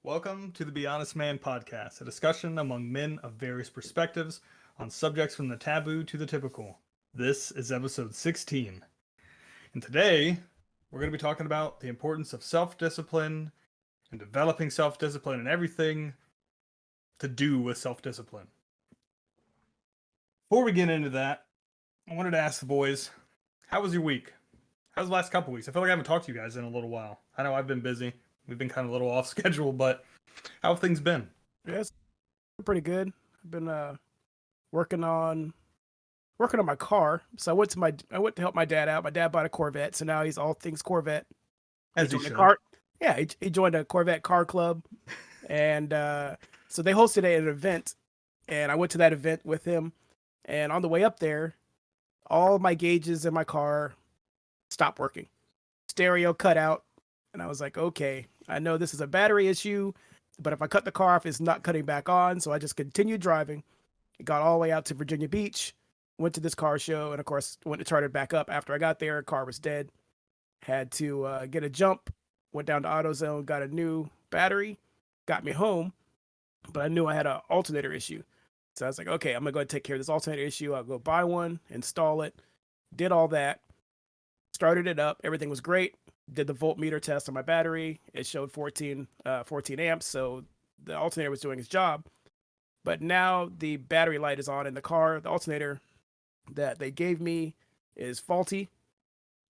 Welcome to the Be Honest Man podcast, a discussion among men of various perspectives on subjects from the taboo to the typical. This is episode 16. And today, we're going to be talking about the importance of self-discipline and developing self-discipline and everything to do with self-discipline. Before we get into that, I wanted to ask the boys, how was your week? How's the last couple weeks? I feel like I haven't talked to you guys in a little while. I know I've been busy. We've been kind of a little off schedule, but how have things been? Yeah, it's pretty good. I've been working on my car. So I went to help my dad out. My dad bought a Corvette, so now he's all things Corvette. As you joined a should. car. Yeah, he joined a Corvette car club, and so they hosted an event, and I went to that event with him. And on the way up there, all my gauges in my car stopped working. Stereo cut out, and I was like, okay, I know this is a battery issue, but if I cut the car off, it's not cutting back on. So I just continued driving. Got all the way out to Virginia Beach, went to this car show, and of course, went to start it back up. After I got there, car was dead. Had to get a jump, went down to AutoZone, got a new battery, got me home, but I knew I had an alternator issue. So I was like, okay, I'm going to go ahead and take care of this alternator issue. I'll go buy one, install it, did all that, started it up. Everything was great. Did the voltmeter test on my battery. It showed 14 amps, so the alternator was doing its job. But now the battery light is on in the car. The alternator that they gave me is faulty.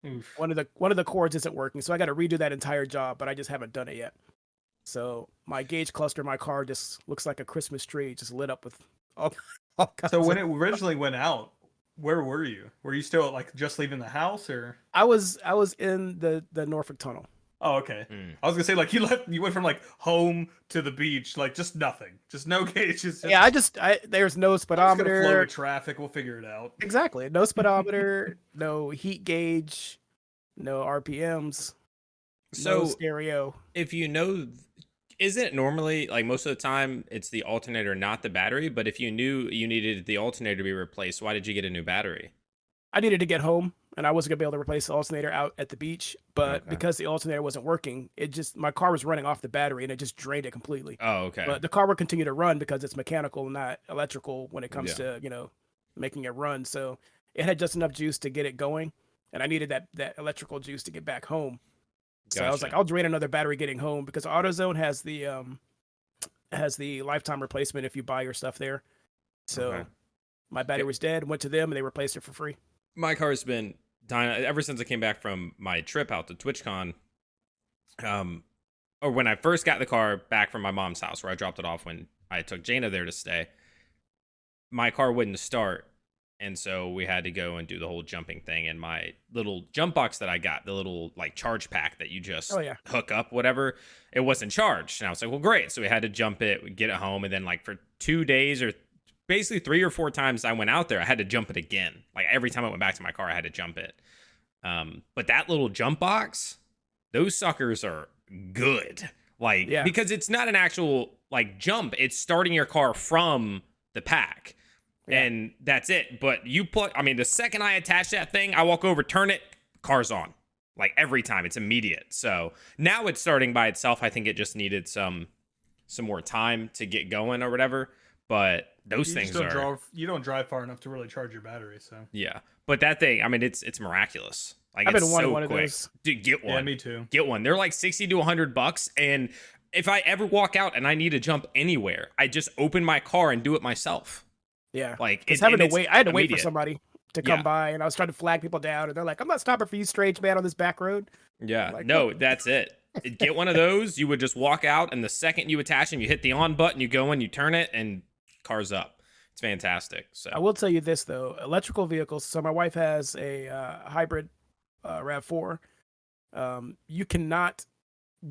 Oof. One of the cords isn't working, so I got to redo that entire job, but I just haven't done it yet. So my gauge cluster in my car just looks like a Christmas tree, just lit up with all kinds So when of... it originally went out, where were you? Were you still like just leaving the house or? I was in the Norfolk Tunnel. Oh, okay. I was gonna say like you went from like home to the beach, like just nothing, just no gauges. Yeah, there's no I'm just gonna flow speedometer. with traffic. We'll figure it out. Exactly. No speedometer, no heat gauge, no RPMs, no So stereo. if you know, isn't it normally like most of the time it's the alternator, not the battery? But if you knew you needed the alternator to be replaced, why did you get a new battery? I needed to get home, and I wasn't gonna be able to replace the alternator out at the beach. But Okay. because the alternator wasn't working, my car was running off the battery, and it just drained it completely. Oh, okay. But the car will continue to run because it's mechanical, not electrical, when it comes Yeah. to making it run. So it had just enough juice to get it going, and I needed that electrical juice to get back home. So I was like, Gotcha. I'll drain another battery getting home, because AutoZone has the lifetime replacement if you buy your stuff there. So Okay. my battery was dead. Went to them and they replaced it for free. My car's been dying ever since I came back from my trip out to TwitchCon. Or when I first got the car back from my mom's house, where I dropped it off when I took Jaina there to stay. My car wouldn't start, and so we had to go and do the whole jumping thing. And my little jump box that I got, the little like charge pack that you just hook up, whatever, it wasn't charged. And I was like, well, great. So we had to jump it, get it home, and then like for 2 days or basically 3 or 4 times I went out there, I had to jump it again. Like every time I went back to my car, I had to jump it. But that little jump box, those suckers are good. Like, because it's not an actual like jump, it's starting your car from the pack. Yeah. And that's it. But you plug, I mean, the second I attach that thing, I walk over, turn it, car's on. Like every time, it's immediate. So now it's starting by itself. I think it just needed some more time to get going or whatever. But those things you don't drive far enough to really charge your battery, so yeah. But that thing, I mean, it's miraculous. Like I've it's been wanting so one quick. of those. Dude, get one. Yeah, me too. Get one. They're like $60 to $100, and if I ever walk out and I need to jump anywhere, I just open my car and do it myself. Yeah, like it's having to wait. I had to wait for immediate. somebody to come by, and I was trying to flag people down, and they're like, "I'm not stopping for you, strange man, on this back road." Yeah, like, no, that's it. Get one of those. You would just walk out, and the second you attach them, you hit the on button, you go in, you turn it, and car's up. It's fantastic. So I will tell you this though, electrical vehicles. So my wife has a hybrid RAV4. You cannot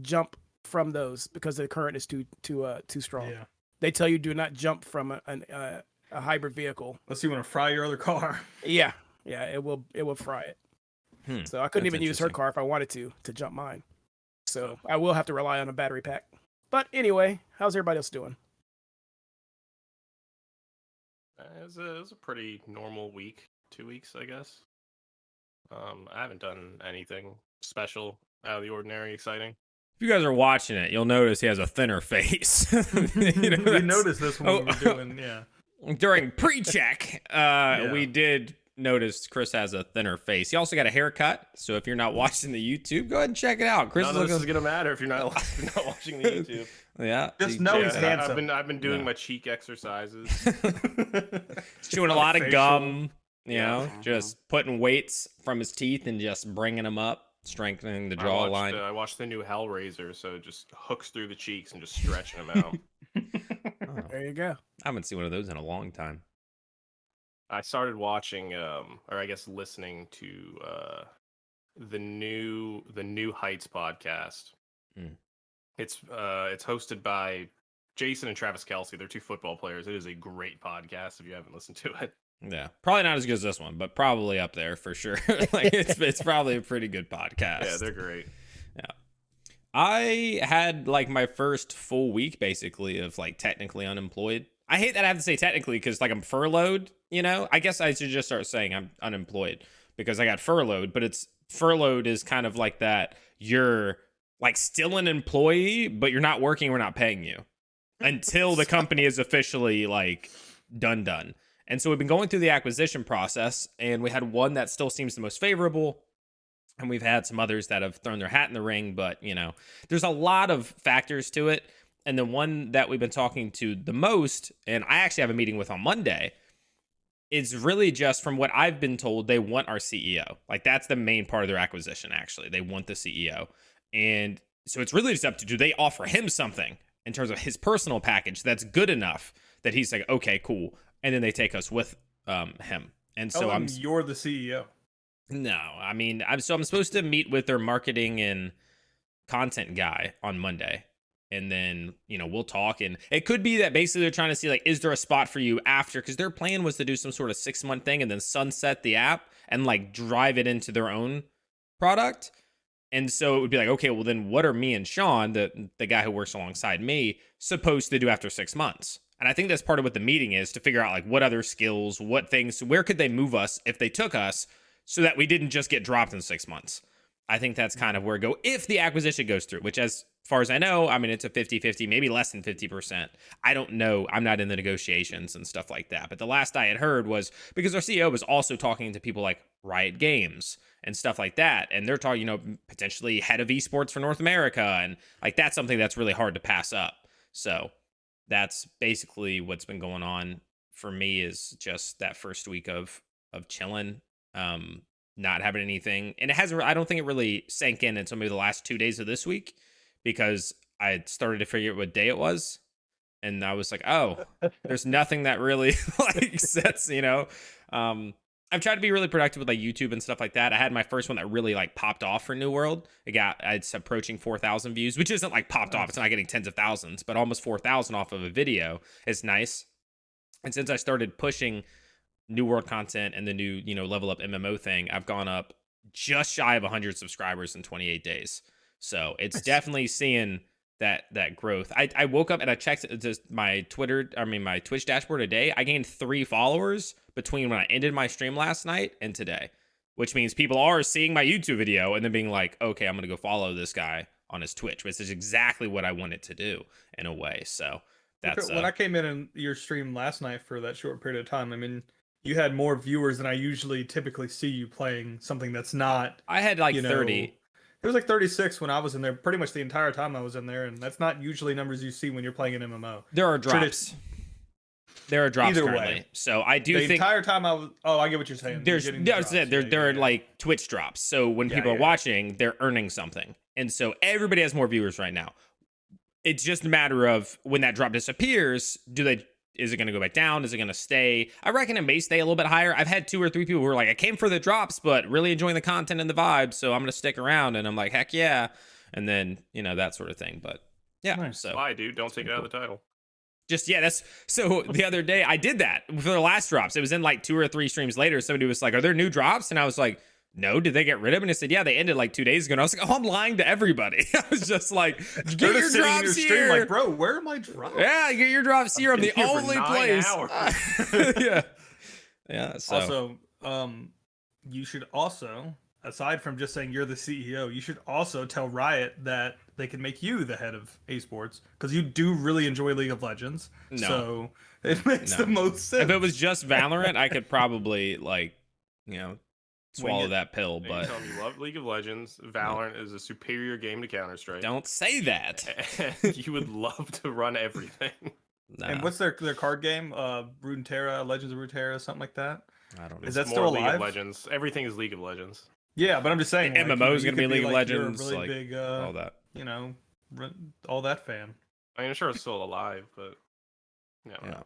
jump from those because the current is too strong. Yeah. They tell you do not jump from a hybrid vehicle. Unless you want to fry your other car. Yeah, it will fry it. So I couldn't even use her car if I wanted to jump mine. So I will have to rely on a battery pack. But anyway, how's everybody else doing? It was a pretty normal week, 2 weeks, I guess. I haven't done anything special, out of the ordinary, exciting. If you guys are watching it, you'll notice he has a thinner face. We that's- noticed this when we were doing, yeah. During pre-check, we did notice Chris has a thinner face. He also got a haircut, so if you're not watching the YouTube, go ahead and check it out. Chris None of this is gonna matter if you're not watching the YouTube. Yeah, Just know he's Yeah, handsome. I've been doing Yeah. my cheek exercises. chewing a lot of Facial. gum, you Yeah. know, just putting weights from his teeth and just bringing them up, strengthening the jawline. I watched the new Hellraiser, so it just hooks through the cheeks and just stretching them out. Oh, There you go. I haven't seen one of those in a long time. I started watching, or I guess listening to the new Heights podcast. Mm. It's hosted by Jason and Travis Kelce. They're two football players. It is a great podcast if you haven't listened to it. Yeah, probably not as good as this one, but probably up there for sure. Like it's probably a pretty good podcast. Yeah, they're great. I had like my first full week basically of like technically unemployed. I hate that I have to say technically because like I'm furloughed, you know? I guess I should just start saying I'm unemployed because I got furloughed, but it's furloughed is kind of like that you're like still an employee, but you're not working, we're not paying you until the company is officially like done. And so we've been going through the acquisition process and we had one that still seems the most favorable. And we've had some others that have thrown their hat in the ring, but you know, there's a lot of factors to it. And the one that we've been talking to the most, and I actually have a meeting with on Monday, is really just from what I've been told, they want our CEO. Like that's the main part of their acquisition, actually. They want the CEO. And so it's really just up to, do they offer him something in terms of his personal package that's good enough that he's like, okay, cool. And then they take us with him. And so you're the CEO. No, I mean, I'm supposed to meet with their marketing and content guy on Monday. And then, you know, we'll talk. And it could be that basically they're trying to see, like, is there a spot for you after? Because their plan was to do some sort of 6-month thing and then sunset the app and, like, drive it into their own product. And so it would be like, okay, well, then what are me and Sean, the guy who works alongside me, supposed to do after 6 months? And I think that's part of what the meeting is, to figure out, like, what other skills, what things, where could they move us if they took us so that we didn't just get dropped in 6 months. I think that's kind of where it go if the acquisition goes through, which as far as I know, I mean, it's a 50-50, maybe less than 50%. I don't know. I'm not in the negotiations and stuff like that. But the last I had heard was because our CEO was also talking to people like Riot Games and stuff like that. And they're talking, you know, potentially head of esports for North America. And like, that's something that's really hard to pass up. So that's basically what's been going on for me, is just that first week of chilling. Not having anything, and I don't think it really sank in until maybe the last 2 days of this week, because I had started to figure out what day it was, and I was like, oh, there's nothing that really like sets, you know. I've tried to be really productive with like YouTube and stuff like that. I had my first one that really like popped off for New World. It's approaching 4,000 views, which isn't like popped off. It's not getting tens of thousands, but almost 4,000 off of a video is nice. And since I started pushing New World content and the new, you know, level up MMO thing, I've gone up just shy of 100 subscribers in 28 days. So it's definitely seeing that growth. I woke up and I checked my my Twitch dashboard today. I gained 3 followers between when I ended my stream last night and today, which means people are seeing my YouTube video and then being like, okay, I'm going to go follow this guy on his Twitch, which is exactly what I wanted to do in a way. So that's when I came in your stream last night for that short period of time, I mean, you had more viewers than I typically see you playing something that's not. I had like 30. It was like 36 when I was in there, pretty much the entire time I was in there, and that's not usually numbers you see when you're playing an MMO. There are drops. There are drops Either currently. way. So I do think the entire time I was. Oh, I get what you're saying. There are like Twitch drops. So when people are watching, they're earning something, and so everybody has more viewers right now. It's just a matter of when that drop disappears, is it going to go back down? Is it going to stay? I reckon it may stay a little bit higher. I've had 2 or 3 people who are like, I came for the drops, but really enjoying the content and the vibe, so I'm going to stick around. And I'm like, heck yeah. And then, you know, that sort of thing. But yeah. Nice. So Why, dude? Don't take it out of the title. just, yeah, so the other day I did that for the last drops. It was in like 2 or 3 streams later. Somebody was like, are there new drops? And I was like, no, did they get rid of them? And they said, yeah, they ended like 2 days ago. And I was like, oh, I'm lying to everybody. I was just like, get your drops here. Like, bro, where are my drops? Yeah, get your drops here. I'm the only place. Yeah. Yeah. So Also, you should also aside from just saying you're the CEO, you should also tell Riot that they can make you the head of esports because you do really enjoy League of Legends. No. So it makes No. the most sense. If it was just Valorant, I could probably swallow it. that pill. You But tell me you love League of Legends. Valorant is a superior game to Counter Strike. don't say that. And you would love to run everything. No, And what's their card game? Runeterra, Legends of Runeterra, something like that. I don't know. Is that More still League alive? of Legends. Everything is League of Legends. Yeah, but I'm just saying. And like, MMO is you gonna be could League of like, you're a Legends, really like, big, all that. All that fan. I mean, I'm sure it's still alive, but Yeah.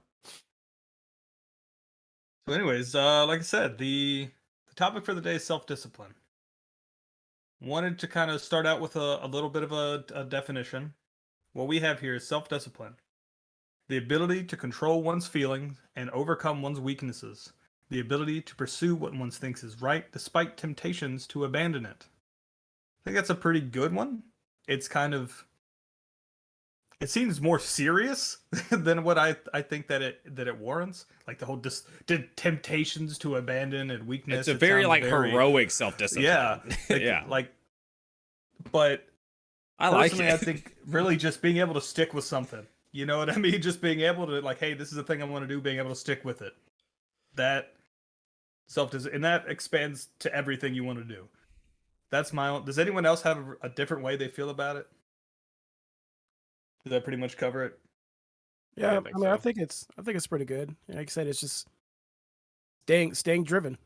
So, anyways, like I said, the topic for the day is self-discipline. Wanted to kind of start out with a little bit of a definition. What we have here is self-discipline. The ability to control one's feelings and overcome one's weaknesses. The ability to pursue what one thinks is right despite temptations to abandon it. I think that's a pretty good one. It's kind of... It seems more serious than what I think that it warrants. Like the whole temptations to abandon and weakness. It's a very heroic self-discipline. Yeah, Yeah. But I like personally, it. I think really just being able to stick with something. You know what I mean? Just being able to hey, this is the thing I want to do. Being able to stick with it. That self-discipline, and that expands to everything you want to do. That's my own. Does anyone else have a different way they feel about it? Does that pretty much cover it? Yeah, think I mean, so. I think it's pretty good. Like I said, it's just staying driven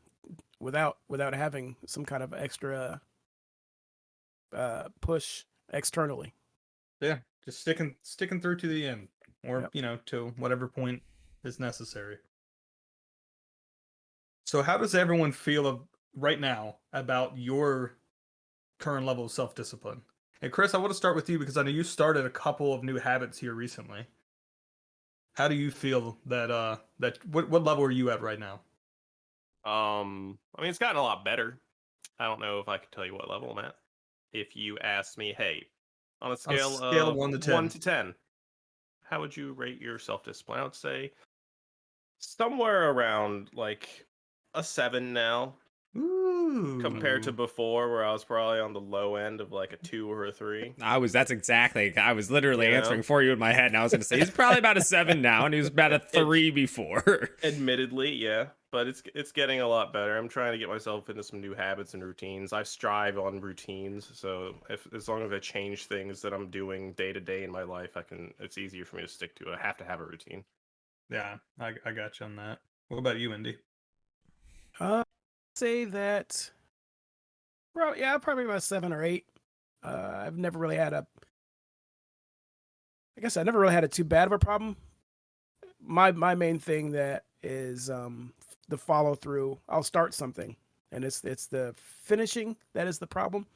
without having some kind of extra push externally. Yeah, just sticking through to the end, or Yep. to whatever point is necessary. So, how does everyone feel right now about your current level of self-discipline? And Chris, I want to start with you because I know you started a couple of new habits here recently. How do you feel that what level are you at right now? I mean, it's gotten a lot better. I don't know if I could tell you what level I'm at. If you asked me, hey, on a scale of 1 to 10. how would you rate your self-discipline? I would say somewhere around like a 7 now, Ooh. compared to before, where I was probably on the low end of like a 2 or a 3. I was literally You know? answering for you in my head, and I was going to say he's probably about a 7 now, and he was about a 3 before. Admittedly, yeah, but it's getting a lot better. I'm trying to get myself into some new habits and routines. I strive on routines, so as long as I change things that I'm doing day to day in my life, it's easier for me to stick to it. I have to have a routine. Yeah, I got you on that. What about you, Indy? Say that. Probably about 7 or 8. I've never really had a. I guess I never really had a too bad of a problem. My main thing that is the follow through. I'll start something, and it's the finishing that is the problem.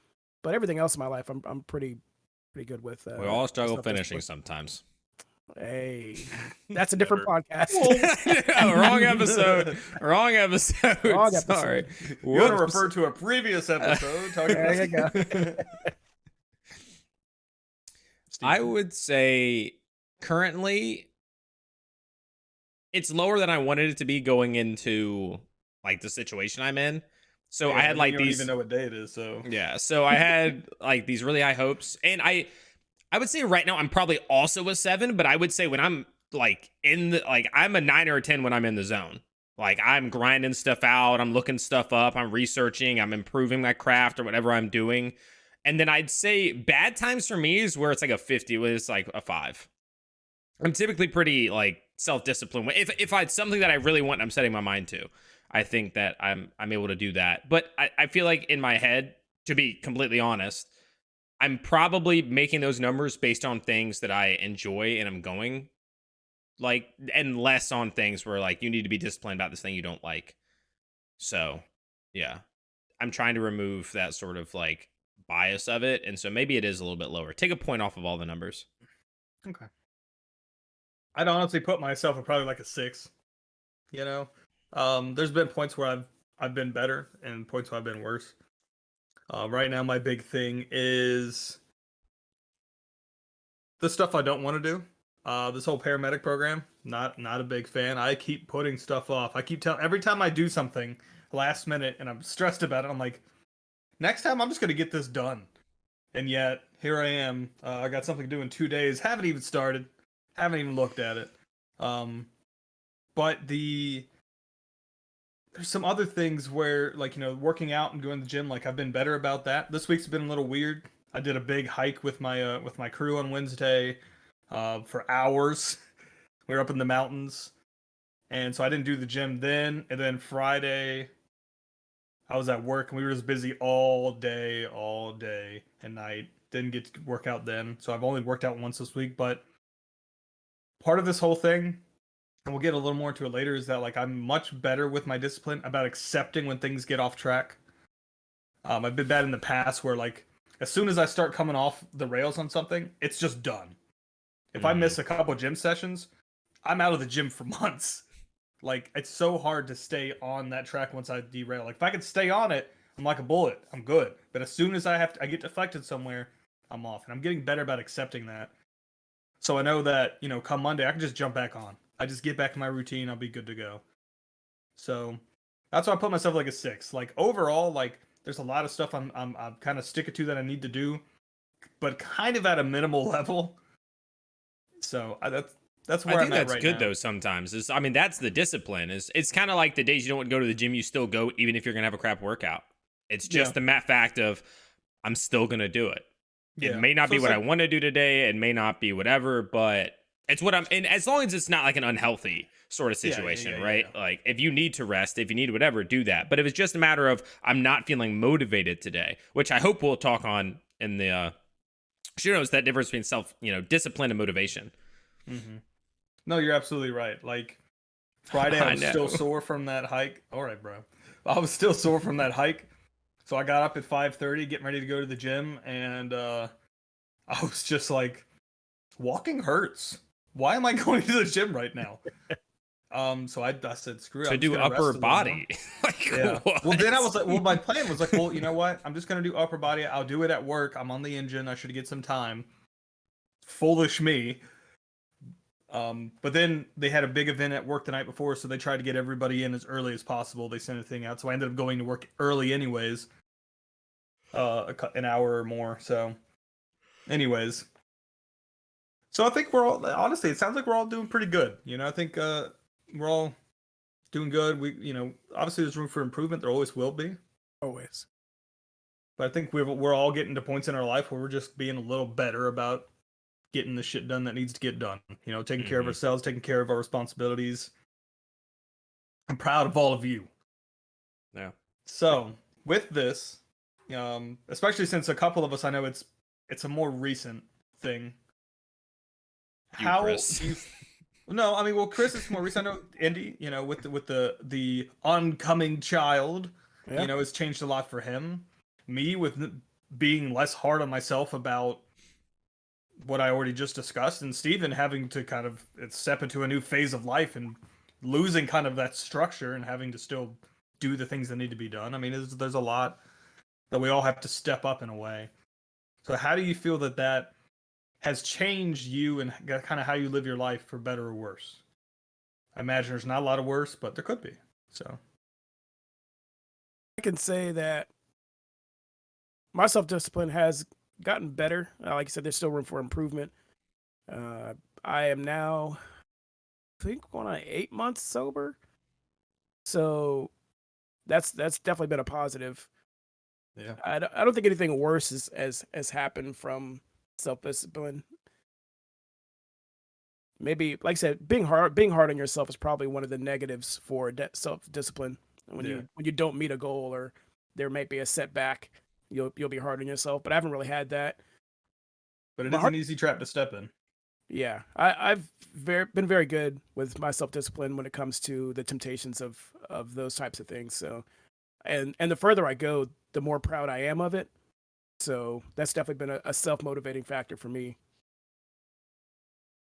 But everything else in my life, I'm pretty good with. We all struggle self-discipline. finishing sometimes. Hey, that's a different podcast. Wrong episode. Wrong episode. Wrong episode. Sorry. You want to Whoops. refer to a previous episode? Talking There you go. I would say currently it's lower than I wanted it to be going into like the situation I'm in. So I had like you don't these even know what day it is, so yeah. So I had like these really high hopes, and I would say right now I'm probably also a 7, but I would say when I'm like I'm a 9 or a 10 when I'm in the zone. Like I'm grinding stuff out, I'm looking stuff up, I'm researching, I'm improving my craft or whatever I'm doing. And then I'd say bad times for me is where it's like a 50, where it's like a 5. I'm typically pretty like self-disciplined. If I something that I really want, I'm setting my mind to. I think that I'm able to do that. But I feel like in my head, to be completely honest, I'm probably making those numbers based on things that I enjoy and I'm going like, and less on things where like you need to be disciplined about this thing you don't like. So yeah, I'm trying to remove that sort of like bias of it. And so maybe it is a little bit lower. Take a point off of all the numbers. okay. I'd honestly put myself at probably like a 6. There's been points where I've been better and points where I've been worse. Right now, my big thing is the stuff I don't want to do. This whole paramedic program, not a big fan. I keep putting stuff off. I keep telling every time I do something last minute and I'm stressed about it. I'm like, next time I'm just gonna get this done. And yet here I am. I got something to do in 2 days. Haven't even started. Haven't even looked at it. But there's some other things where, like, working out and going to the gym, like, I've been better about that. This week's been a little weird. I did a big hike with my crew on Wednesday, for hours. We were up in the mountains, and so I didn't do the gym then. And then Friday, I was at work, and we were just busy all day and night. Didn't get to work out then, so I've only worked out once this week. But part of this whole thing, and we'll get a little more into it later, is that, like, I'm much better with my discipline about accepting when things get off track. I've been bad in the past where, like, as soon as I start coming off the rails on something, it's just done. If I miss a couple gym sessions, I'm out of the gym for months. Like, it's so hard to stay on that track once I derail. Like, if I could stay on it, I'm like a bullet. I'm good. But as soon as I get deflected somewhere, I'm off. And I'm getting better about accepting that. So I know that, come Monday, I can just jump back on. I just get back to my routine. I'll be good to go. So that's why I put myself like a 6. Like, overall, like, there's a lot of stuff I'm kind of sticking to that I need to do, but kind of at a minimal level. So that's where I think I'm at that's right good now. though. Sometimes that's the discipline. It's kind of like the days you don't want to go to the gym, you still go, even if you're gonna have a crap workout. It's just the fact of I'm still gonna do it. It may not be what I want to do today. It may not be whatever, but it's what I'm. And as long as it's not like an unhealthy sort of situation, right? Yeah. Like, if you need to rest, if you need whatever, do that. But if it's just a matter of I'm not feeling motivated today, which I hope we'll talk on in the show notes, that difference between discipline and motivation. Mm-hmm. No, you're absolutely right. Like, Friday, I was still sore from that hike. All right, bro. I was still sore from that hike. So I got up at 5:30, getting ready to go to the gym, and I was just like, walking hurts. Why am I going to the gym right now? So I said, screw it. To do upper body. Like, yeah. What? Well, then I was like, my plan was like, well, you know what? I'm just going to do upper body. I'll do it at work. I'm on the engine. I should get some time. Foolish me. But then they had a big event at work the night before, so they tried to get everybody in as early as possible. They sent a thing out, so I ended up going to work early anyways, an hour or more. So, anyways, so I think we're all, honestly, it sounds like we're all doing pretty good. I think we're all doing good. We, obviously there's room for improvement. There always will be. Always. But I think we're all getting to points in our life where we're just being a little better about getting the shit done that needs to get done. Taking care of ourselves, taking care of our responsibilities. I'm proud of all of you. Yeah. So with this, especially since a couple of us, I know it's a more recent thing. Chris. No, I mean, well, Chris is more recent. I know Indy, with the oncoming child, it's changed a lot for him. Me, with being less hard on myself about what I already just discussed, and Steven having to kind of step into a new phase of life and losing kind of that structure and having to still do the things that need to be done. I mean, there's a lot that we all have to step up in a way. So how do you feel that has changed you and kind of how you live your life, for better or worse? I imagine there's not a lot of worse, but there could be. So I can say that my self-discipline has gotten better. Like I said, there's still room for improvement. I am now, I think, going on 8 months sober. So that's definitely been a positive. yeah, I don't think anything worse has happened from self-discipline. Maybe, like I said, being hard on yourself is probably one of the negatives for self-discipline. When you don't meet a goal, or there may be a setback, you'll be hard on yourself. But I haven't really had that. but it is an easy trap to step in. Yeah, I've been very good with my self-discipline when it comes to the temptations of those types of things. So, and the further I go, the more proud I am of it. So that's definitely been a self-motivating factor for me.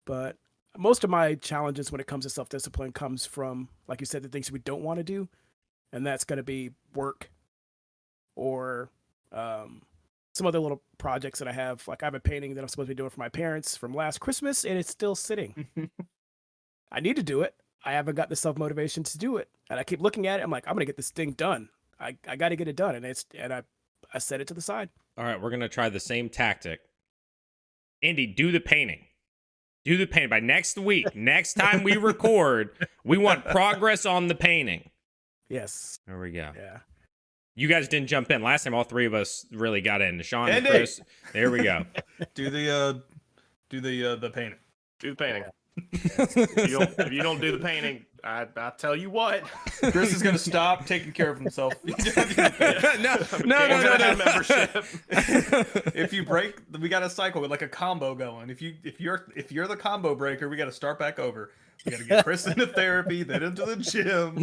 But most of my challenges when it comes to self-discipline comes from, like you said, the things we don't want to do. And that's going to be work or some other little projects that I have. Like, I have a painting that I'm supposed to be doing for my parents from last Christmas, and it's still sitting. I need to do it. I haven't got the self-motivation to do it. And I keep looking at it. I'm like, I'm going to get this thing done. I got to get it done. And I I set it to the side. All right, we're gonna try the same tactic. Andy, do the painting. Do the painting by next week. Next time we record, we want progress on the painting. Yes. There we go. Yeah. You guys didn't jump in last time. All three of us really got in. Sean, and Andy! Chris. There we go. Do the painting. Do the painting. If you don't do the painting, I tell you what. Chris is gonna stop taking care of himself. no. Membership. If you break, we got a cycle with like a combo going. If you're the combo breaker, we got to start back over. We got to get Chris into therapy, then into the gym.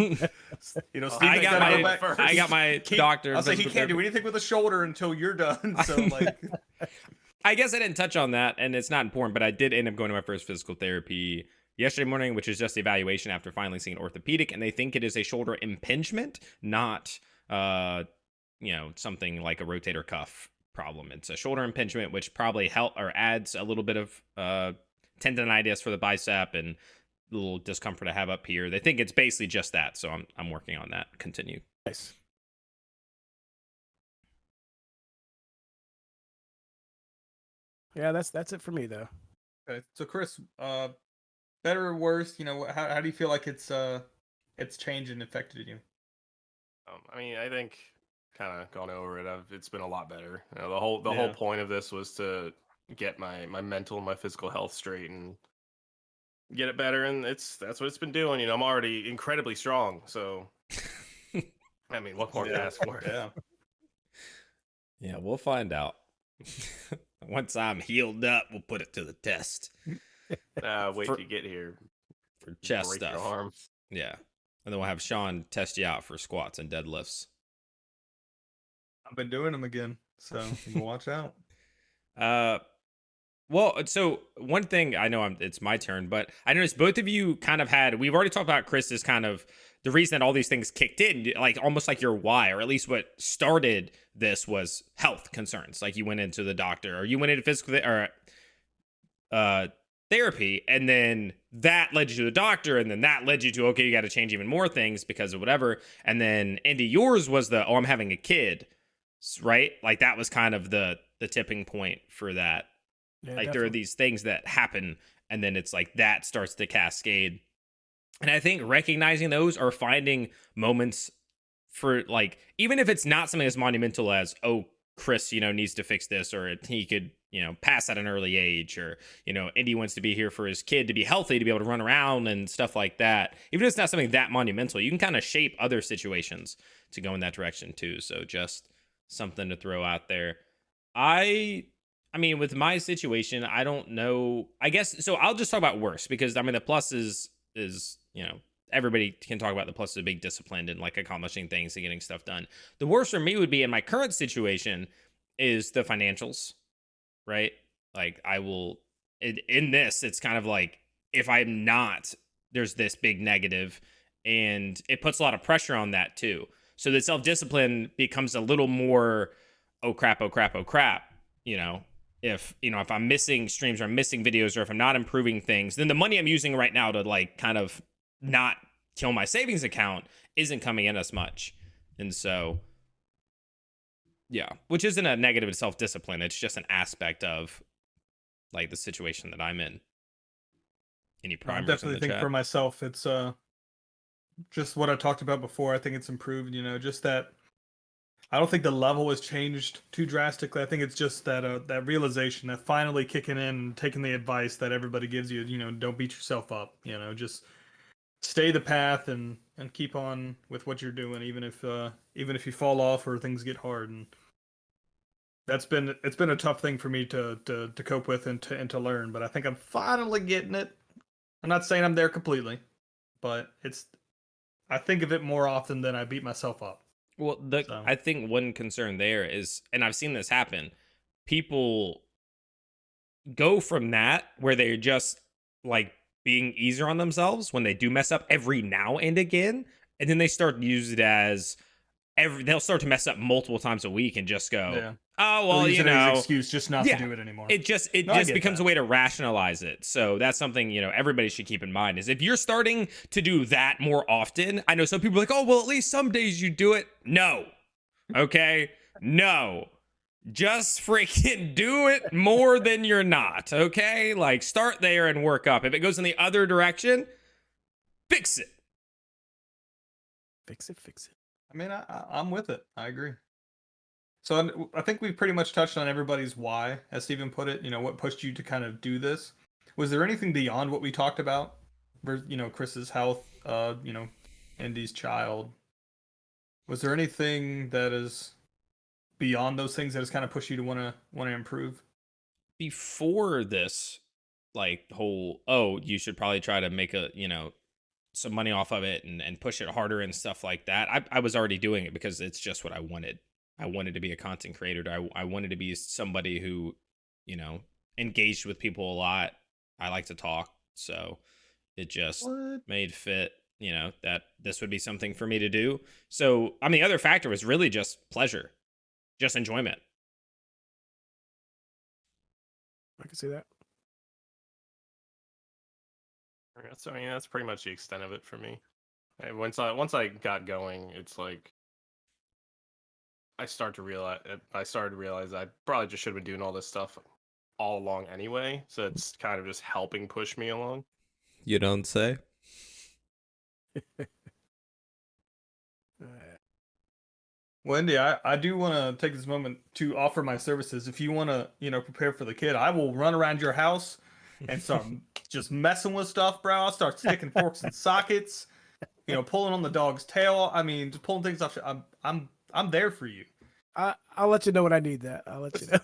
You know, Steven's I gotta go back I got my doctor. I'll say he can't do anything with the shoulder until you're done. So like, I guess I didn't touch on that, and it's not important, but I did end up going to my first physical therapy yesterday morning, which is just the evaluation after finally seeing an orthopedic, and they think it is a shoulder impingement, not something like a rotator cuff problem. It's a shoulder impingement, which probably adds a little bit of tendonitis for the bicep and a little discomfort I have up here. They think it's basically just that, so I'm working on that. Continue. Nice. Yeah, that's it for me though. okay. So Chris, better or worse? You know, how do you feel like it's changed and affected you? I mean, I think kind of gone over it. It's been a lot better. You know, the whole point of this was to get my mental and my physical health straight and get it better, and that's what it's been doing. You know, I'm already incredibly strong, so I mean, what more to ask for? Yeah, we'll find out. Once I'm healed up, we'll put it to the test. Wait till you get here for chest break stuff. Your arm. Yeah, and then we'll have Sean test you out for squats and deadlifts. I've been doing them again, so watch out. Well, so one thing I know it's my turn, but I noticed both of you kind of we've already talked about Chris's kind of the reason that all these things kicked in, like almost like your why, or at least what started this was health concerns. Like you went into the doctor or you went into physical therapy, and then that led you to the doctor, and then that led you to, okay, you got to change even more things because of whatever. And then Andy, yours was I'm having a kid, right? Like that was kind of the tipping point for that. Yeah, like definitely. there are these things that happen, and then it's like that starts to cascade. And I think recognizing those or finding moments for like, even if it's not something as monumental as, oh, Chris, needs to fix this, or he could, pass at an early age, or, Indy wants to be here for his kid to be healthy, to be able to run around and stuff like that. Even if it's not something that monumental, you can kind of shape other situations to go in that direction too. So just something to throw out there. I mean, with my situation, I don't know. I guess, so I'll just talk about worse, because I mean, the plus is, everybody can talk about the plus of being disciplined and like accomplishing things and getting stuff done. The worst for me would be in my current situation is the financials, right? Like in this, it's kind of like, if I'm not, there's this big negative, and it puts a lot of pressure on that too. So the self-discipline becomes a little more, oh crap, if I'm missing streams or I'm missing videos, or if I'm not improving things, then the money I'm using right now to like kind of not kill my savings account isn't coming in as much. And so, yeah, which isn't a negative of self-discipline. It's just an aspect of like the situation that I'm in. Any primers? I definitely think for myself, it's just what I talked about before. I think it's improved, just that I don't think the level has changed too drastically. I think it's just that that realization, that finally kicking in and taking the advice that everybody gives you, don't beat yourself up, just stay the path and keep on with what you're doing, even if you fall off or things get hard. And it's been a tough thing for me to cope with and to learn, but I think I'm finally getting it. I'm not saying I'm there completely, but I think of it more often than I beat myself up. Well, I think one concern there is, and I've seen this happen, people go from that where they're just like being easier on themselves when they do mess up every now and again, and then they start to use it as they'll start to mess up multiple times a week and just go, oh well, use it as an excuse just not to do it anymore. It just becomes a way to rationalize it. So that's something everybody should keep in mind, is if you're starting to do that more often. I know some people are like, oh well, at least some days you do it. No, okay, No. Just freaking do it more than you're not, okay? Like, start there and work up. If it goes in the other direction, fix it. Fix it. I mean, I'm with it. I agree. So I think we've pretty much touched on everybody's why, as Stephen put it. What pushed you to kind of do this? Was there anything beyond what we talked about? Chris's health, Indy's child. Was there anything that is beyond those things that has kind of pushed you to want to improve? Before this, like, whole, you should probably try to make some money off of it and push it harder and stuff like that. I was already doing it because it's just what I wanted. I wanted to be a content creator. I wanted to be somebody who, engaged with people a lot. I like to talk. So it just made fit, that this would be something for me to do. So, I mean, the other factor was really just pleasure, just enjoyment. I can see that. That's pretty much the extent of it for me. Once I got going, it's like I started to realize I probably just should have been doing all this stuff all along anyway. So it's kind of just helping push me along. You don't say? Wendy, I do want to take this moment to offer my services. If you want to, prepare for the kid, I will run around your house and start just messing with stuff, bro. I'll start sticking forks in sockets, pulling on the dog's tail. I mean, just pulling things off. I'm there for you. I'll let you know when I need that. I'll let you know.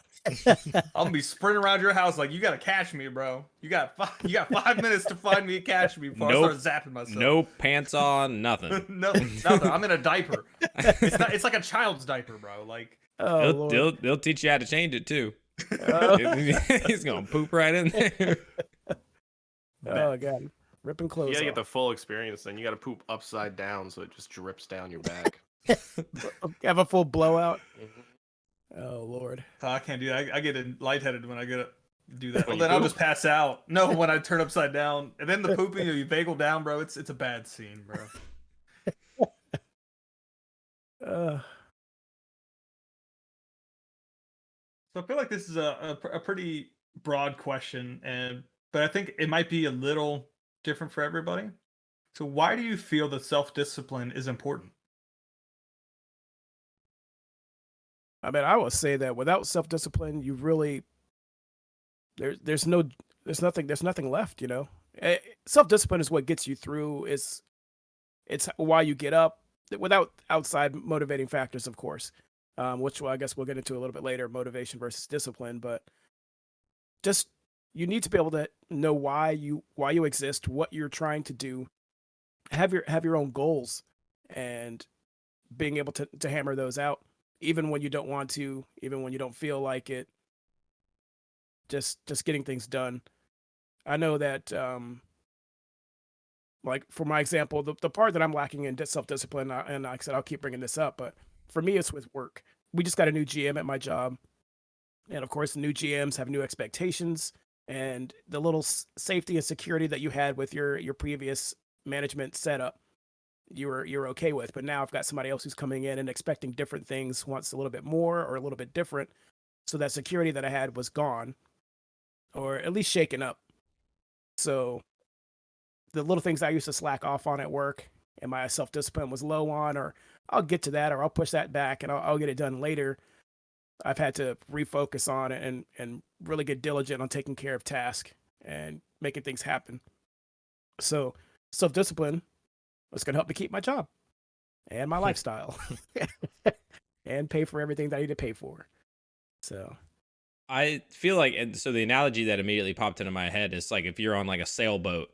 I'm gonna be sprinting around your house like, you gotta catch me, bro. You got 5 minutes to find me and catch me before I start zapping myself. No pants on, nothing. No, nothing. I'm in a diaper. It's like a child's diaper, bro. Like, they'll teach you how to change it too. He's gonna poop right in there. Oh god, ripping clothes. You gotta off. get the full experience. Then you gotta poop upside down so it just drips down your back. Have a full blowout. Oh Lord, I can't do that. I get lightheaded when I get do that. When Then you I'll poop? just pass out. No, when I turn upside down, and then the pooping, you bagel down, bro. It's a bad scene, bro. So I feel like this is a pretty broad question, but I think it might be a little different for everybody. So why do you feel that self-discipline is important? I mean, I will say that without self-discipline, you really there's nothing left. Self-discipline is what gets you through. It's why you get up without outside motivating factors, of course. Which I guess we'll get into a little bit later, motivation versus discipline. But just you need to be able to know why you exist, what you're trying to do, have your own goals, and being able to hammer those out, even when you don't want to, even when you don't feel like it. Just getting things done. I know that, like for my example, the part that I'm lacking in self-discipline, and like I said, I'll keep bringing this up, but for me, it's with work. We just got a new GM at my job. And of course, the new GMs have new expectations, and the little safety and security that you had with your previous management setup, you're okay with. But now I've got somebody else who's coming in and expecting different things, wants a little bit more or a little bit different. So that security that I had was gone, or at least shaken up. So the little things I used to slack off on at work and my self-discipline was low on, or I'll get to that, or I'll push that back and I'll get it done later. I've had to refocus on it and really get diligent on taking care of tasks and making things happen. So self-discipline was going to help me keep my job and my lifestyle and pay for everything that I need to pay for. So I feel like, and so the analogy that immediately popped into my head is like if you're on like a sailboat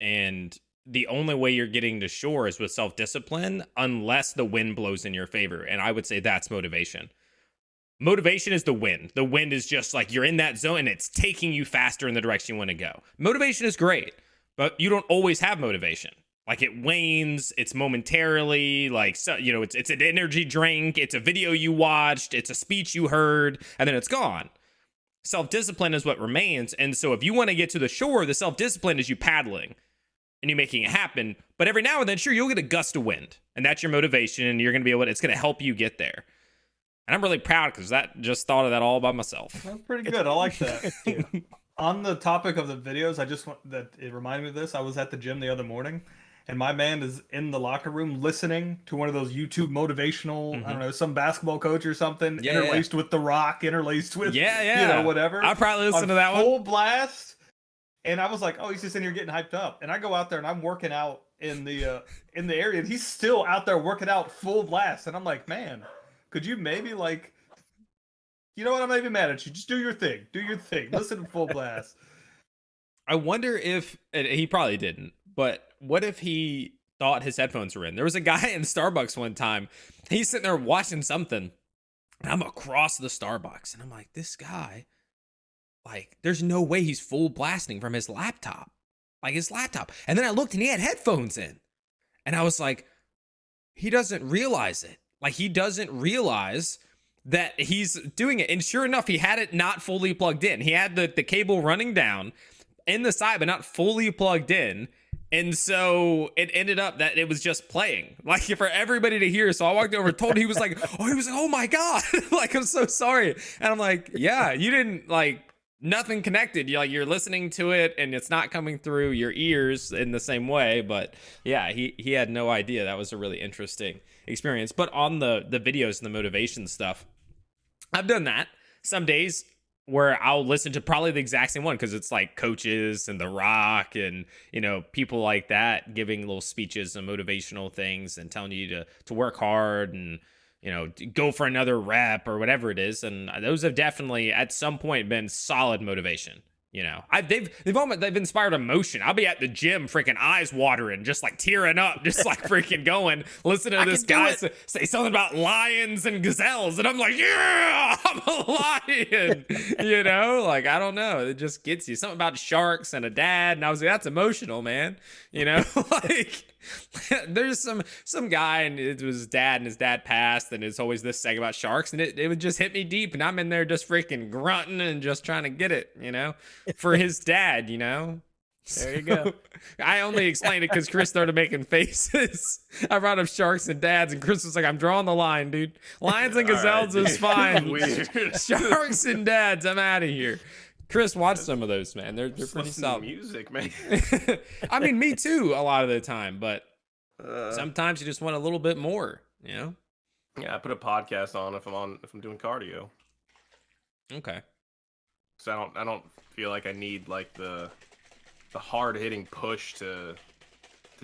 and the only way you're getting to shore is with self-discipline unless the wind blows in your favor. And I would say that's motivation. Motivation is the wind. The wind is just like you're in that zone and it's taking you faster in the direction you want to go. Motivation is great, but you don't always have motivation. Like it wanes, it's momentarily, like, so, it's an energy drink, it's a video you watched, it's a speech you heard, and then it's gone. Self-discipline is what remains. And so if you want to get to the shore, the self-discipline is you paddling and you making it happen. But every now and then, sure, you'll get a gust of wind, and that's your motivation, and you're going to be able to, it's going to help you get there. And I'm really proud because that just thought of that all by myself. That's pretty good. I like that. Yeah. On the topic of the videos, I just want that it reminded me of this. I was at the gym the other morning, and my man is in the locker room listening to one of those YouTube motivational, I don't know, some basketball coach or something, Yeah, interlaced with The Rock, interlaced with, whatever. I'll probably listen on to that one. full blast. And I was like, oh, he's just in here getting hyped up. And I go out there and I'm working out in the area, and he's still out there working out full blast. And I'm like, man, could you maybe like, you know what? I'm not even mad at you. Just do your thing. Do your thing. Listen to full blast. I wonder if, and he probably didn't, but what if he thought his headphones were in? There was a guy in Starbucks one time. He's sitting there watching something, and I'm across the Starbucks, and I'm like, this guy, like, there's no way he's full blasting from his laptop. Like, his laptop. And then I looked, and he had headphones in. And I was like, he doesn't realize it. Like, he doesn't realize that he's doing it. And sure enough, he had it not fully plugged in. He had the cable running down in the side, but not fully plugged in. And so it ended up that it was just playing, like, for everybody to hear. So I walked over and told him. He was like, oh my God, like, I'm so sorry. And I'm like, yeah, you didn't, like, nothing connected. You're listening to it and it's not coming through your ears in the same way. But yeah, he had no idea. That was a really interesting experience. But on the videos and the motivation stuff, I've done that some days where I'll listen to probably the exact same one because it's like coaches and The Rock and, you know, people like that giving little speeches and motivational things and telling you to work hard and, you know, go for another rep or whatever it is. And those have definitely at some point been solid motivation. You know, they've inspired emotion. I'll be at the gym, freaking eyes watering, just like tearing up, just like freaking going, listening to this guy say something about lions and gazelles, and I'm like, yeah, I'm a lion. You know, like, I don't know, it just gets you. Something about sharks and a dad, and I was like, that's emotional, man. You know, like, there's some guy and it was his dad, and his dad passed, and it's always this segment about sharks, and it would just hit me deep, and I'm in there just freaking grunting and just trying to get it, you know, for his dad, you know. There you go. I only explained it because Chris started making faces. I brought up sharks and dads, and Chris was like, I'm drawing the line, dude. Lions and gazelles is fine. Sharks and dads, I'm out of here. Chris, watch some of those, man. They're pretty solid. Music, man. I mean, me too, a lot of the time, but sometimes you just want a little bit more, you know? Yeah, I put a podcast on if I'm doing cardio. Okay. So I don't feel like I need like the hard hitting push to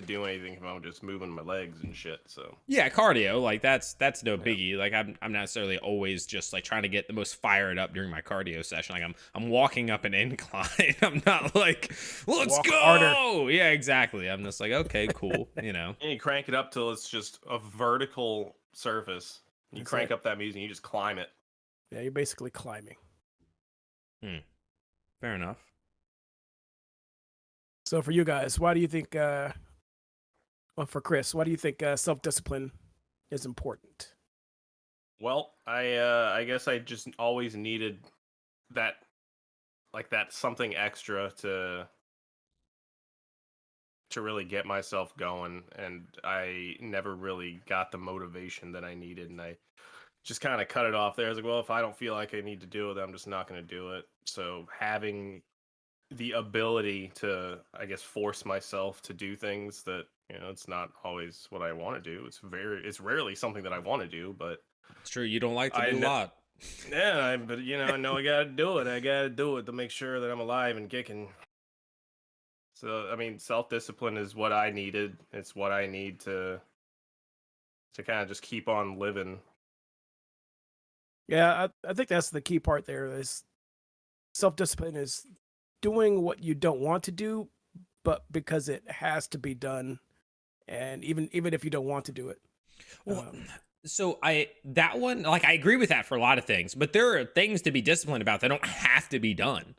do anything if I'm just moving my legs and shit. So yeah, cardio, like that's no biggie. Like I'm not necessarily always just like trying to get the most fired up during my cardio session. Like I'm walking up an incline. I'm not like, let's Walk go. harder. Yeah, exactly. I'm just like, okay, cool. You know. and you crank it up till it's just a vertical surface. You That's crank it. up that music, and you just climb it. Yeah, you're basically climbing. Fair enough. So for you guys, why do you think, well, for Chris, why do you think self-discipline is important? Well, I guess I just always needed that something extra to really get myself going, and I never really got the motivation that I needed, and I just kind of cut it off there. I was like, well, if I don't feel like I need to do it, I'm just not going to do it. So having the ability to, I guess, force myself to do things that, you know, it's not always what I want to do. It's rarely something that I want to do, but It's true. You don't like to do a lot. yeah, but you know, I know I gotta do it. I gotta do it to make sure that I'm alive and kicking. So, I mean, self-discipline is what I needed. It's what I need to kind of just keep on living. Yeah, I think that's the key part there is self-discipline is doing what you don't want to do, but because it has to be done, and even if you don't want to do it. Well, so that one, like, I agree with that for a lot of things, but there are things to be disciplined about that don't have to be done.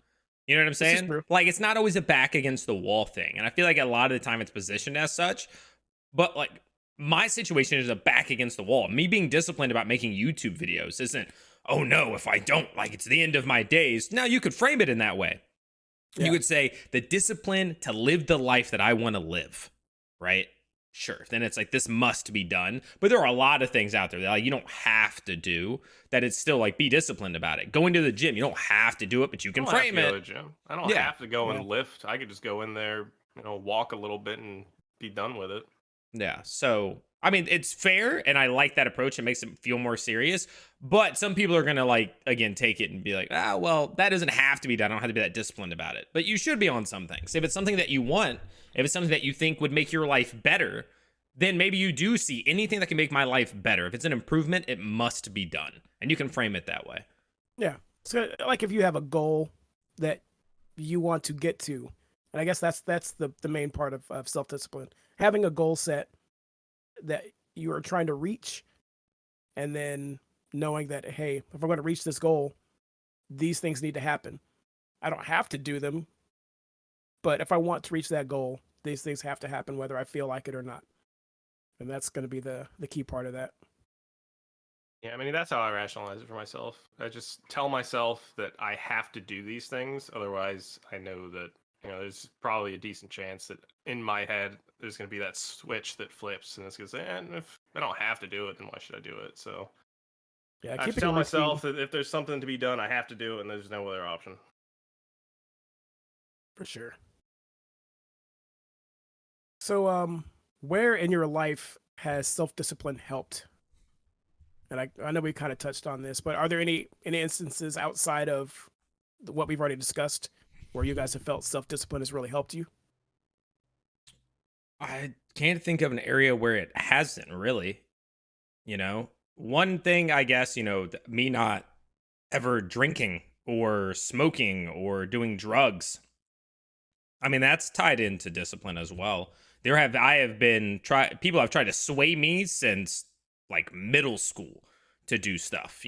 You know what I'm saying? true. Like, it's not always a back against the wall thing. And I feel like a lot of the time it's positioned as such, but like my situation is a back against the wall. Me being disciplined about making YouTube videos isn't, oh no, if I don't, like, it's the end of my days. Now you could frame it in that way. Yeah. You would say the discipline to live the life that I want to live, right? sure, then it's like this must be done. But there are a lot of things out there that like, you don't have to do. That it's still like be disciplined about it. Going to the gym, you don't have to do it, but you I can don't have frame to go it. to the gym. I don't Yeah. have to go Yeah. and lift. I could just go in there, walk a little bit and be done with it. Yeah. So, I mean, it's fair, and I like that approach. It makes it feel more serious. But some people are going to, like, again, take it and be like, well, that doesn't have to be done. I don't have to be that disciplined about it. But you should be on some things. If it's something that you want, if it's something that you think would make your life better, then maybe you do see anything that can make my life better. If it's an improvement, it must be done. And you can frame it that way. Yeah. So like if you have a goal that you want to get to, and I guess that's the main part of self-discipline. Having a goal set that you are trying to reach, and then knowing that, hey, if I'm going to reach this goal, these things need to happen. I don't have to do them, but if I want to reach that goal, these things have to happen whether I feel like it or not. And that's going to be the key part of that. Yeah, I mean, that's how I rationalize it for myself. I just tell myself that I have to do these things. Otherwise, I know that, there's probably a decent chance that in my head, there's going to be that switch that flips. And it's going to say, if I don't have to do it, then why should I do it? So Yeah, I have to tell myself that if there's something to be done, I have to do it, and there's no other option. For sure. So, where in your life has self-discipline helped? And I know we kind of touched on this, but are there any instances outside of what we've already discussed where you guys have felt self-discipline has really helped you? I can't think of an area where it hasn't really. One thing, I guess, me not ever drinking or smoking or doing drugs. I mean, that's tied into discipline as well. People have tried to sway me since like middle school to do stuff,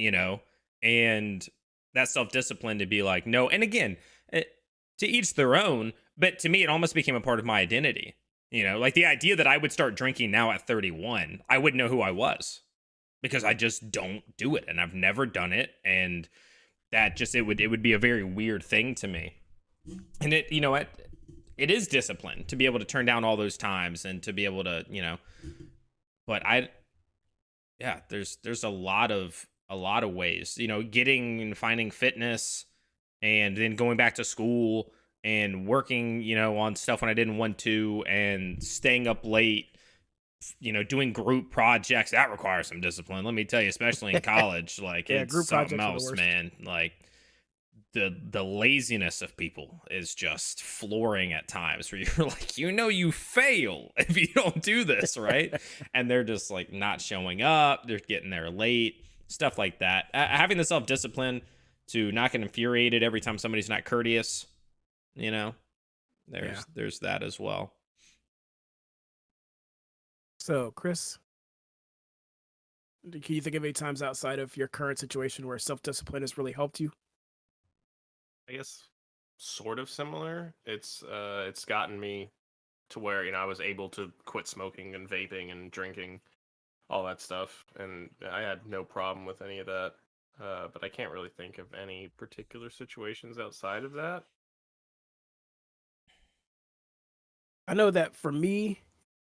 and that self-discipline to be like, no. And again, to each their own, but to me, it almost became a part of my identity. Like the idea that I would start drinking now at 31, I wouldn't know who I was because I just don't do it. And I've never done it. And that just, it would be a very weird thing to me. And it is discipline to be able to turn down all those times and to be able to, but there's a lot of ways, getting and finding fitness and then going back to school and working, on stuff when I didn't want to and staying up late, doing group projects. That requires some discipline. Let me tell you, especially in college, like Yeah, it's group something projects are the else, worst. man. Like the laziness of people is just flooring at times where you're like, you fail if you don't do this, right? And they're just like not showing up. They're getting there late, stuff like that. Having the self-discipline to not get infuriated every time somebody's not courteous, there's that as well. So, Chris, can you think of any times outside of your current situation where self-discipline has really helped you? I guess sort of similar. It's gotten me to where, I was able to quit smoking and vaping and drinking, all that stuff, and I had no problem with any of that. But I can't really think of any particular situations outside of that. I know that for me,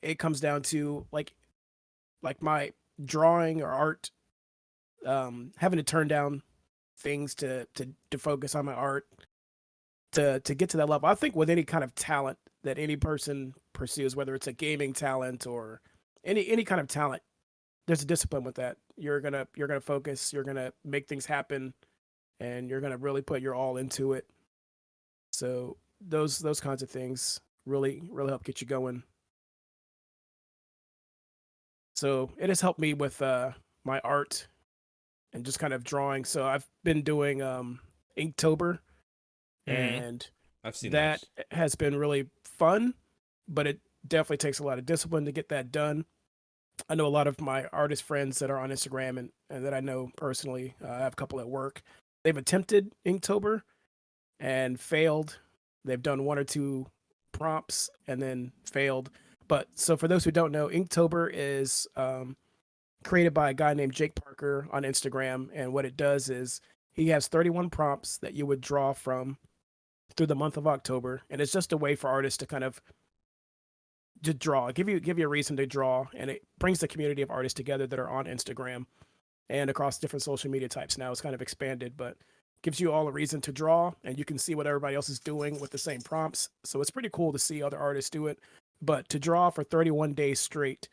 it comes down to like my drawing or art, having to turn down things to focus on my art to get to that level. I think with any kind of talent that any person pursues, whether it's a gaming talent or any kind of talent, there's a discipline with that. You're gonna focus, you're gonna make things happen, and you're gonna really put your all into it. So those kinds of things really help get you going. So it has helped me with my art and just kind of drawing. So I've been doing Inktober, and I've seen that those. has been really fun, but it definitely takes a lot of discipline to get that done. I know a lot of my artist friends that are on Instagram and that I know personally. I have a couple at work. They've attempted Inktober and failed. They've done one or two prompts and then failed. But so for those who don't know, Inktober is created by a guy named Jake Parker on Instagram. And what it does is he has 31 prompts that you would draw from through the month of October. And it's just a way for artists to kind of just draw. Give you a reason to draw, and it brings the community of artists together that are on Instagram and across different social media types. Now it's kind of expanded, but gives you all a reason to draw, and you can see what everybody else is doing with the same prompts. So it's pretty cool to see other artists do it. But to draw for 31 days straight,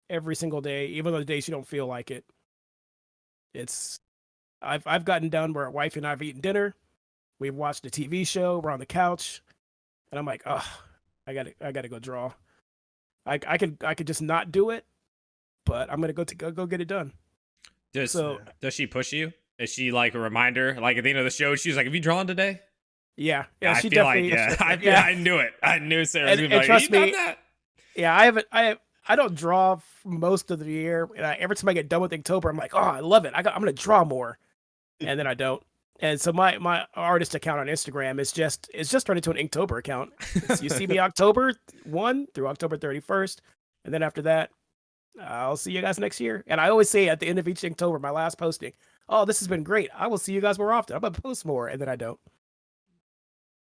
every single day, even on the days you don't feel like it, I've gotten done where wife and I have eaten dinner, we've watched a TV show, we're on the couch, and I'm like, oh, I gotta go draw. I could just not do it, but I'm gonna go get it done. Does So she push you? Is she like a reminder? Like at the end of the show, she's like, "Have you drawn today?" yeah, I she feel like definitely. I knew it. I knew Sarah was gonna be like, trust "You done me, that?" Yeah, I don't draw most of the year. And every time I get done with October, I'm like, oh, I love it. I'm gonna draw more, and then I don't. And so my artist account on Instagram is just turned into an Inktober account. You see me October 1 through October 31st, and then after that, I'll see you guys next year. And I always say at the end of each Inktober, my last posting, oh, this has been great. I will see you guys more often. I'm gonna post more, and then I don't.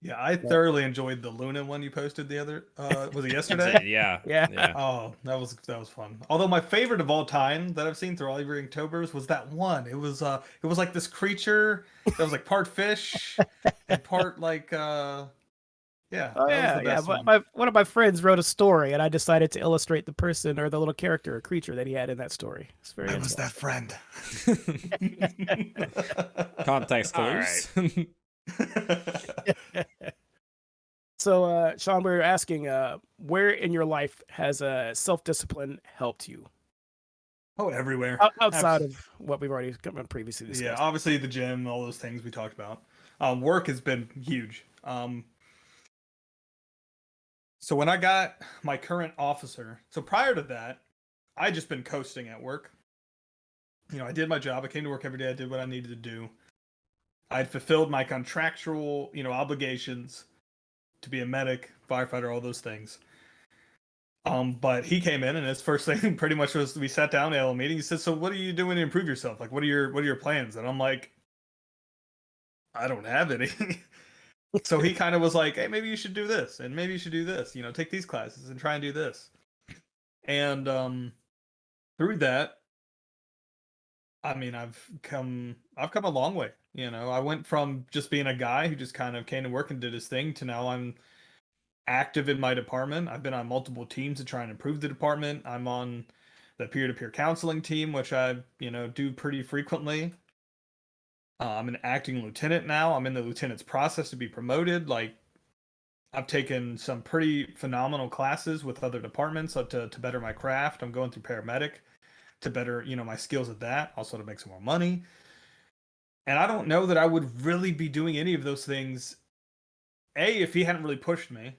Yeah, I thoroughly enjoyed the Luna one you posted the other. Was it yesterday? Yeah. Yeah. Oh, that was fun. Although my favorite of all time that I've seen through all your Inktober's was that one. It was like this creature that was like part fish and part like yeah. Oh that yeah, was the yeah. best But one. one of my friends wrote a story, and I decided to illustrate the person or the little character or creature that he had in that story. It's very. I was that friend. Context All clues. So, Sean, we were asking, where in your life has self-discipline helped you Oh, everywhere. outside of what we've already previously discussed? Yeah, obviously the gym, all those things we talked about. Work has been huge. So when I got my current officer, so prior to that, I just been coasting at work. You know, I did my job. I came to work every day. I did what I needed to do. I'd fulfilled my contractual, obligations to be a medic, firefighter, all those things. But he came in, and his first thing pretty much was we sat down, we had a meeting. He said, "So what are you doing to improve yourself? Like, what are your plans?" And I'm like, "I don't have any." So he kind of was like, "Hey, maybe you should do this, and maybe you should do this. Take these classes and try and do this." And through that, I mean, I've come a long way. I went from just being a guy who just kind of came to work and did his thing to now I'm active in my department. I've been on multiple teams to try and improve the department. I'm on the peer-to-peer counseling team, which I, do pretty frequently. I'm an acting lieutenant now. I'm in the lieutenant's process to be promoted. Like, I've taken some pretty phenomenal classes with other departments to better my craft. I'm going through paramedic to better, my skills at that, also to make some more money. And I don't know that I would really be doing any of those things, A, if he hadn't really pushed me,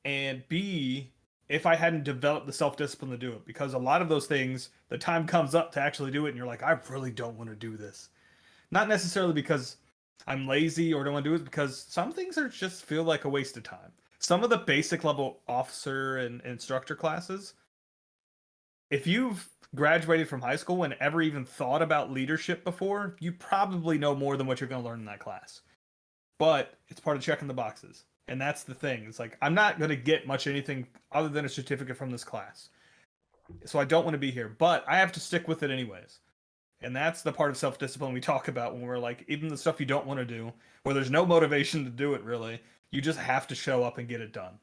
and B, if I hadn't developed the self-discipline to do it. Because a lot of those things, the time comes up to actually do it, and you're like, I really don't want to do this. Not necessarily because I'm lazy or don't want to do it, because some things just feel like a waste of time. Some of the basic level officer and instructor classes, if you've graduated from high school and ever even thought about leadership before, you probably know more than what you're going to learn in that class. But it's part of checking the boxes. And that's the thing. It's like, I'm not going to get much anything other than a certificate from this class. So I don't want to be here, but I have to stick with it anyways. And that's the part of self-discipline we talk about when we're like, even the stuff you don't want to do, where there's no motivation to do it really, you just have to show up and get it done.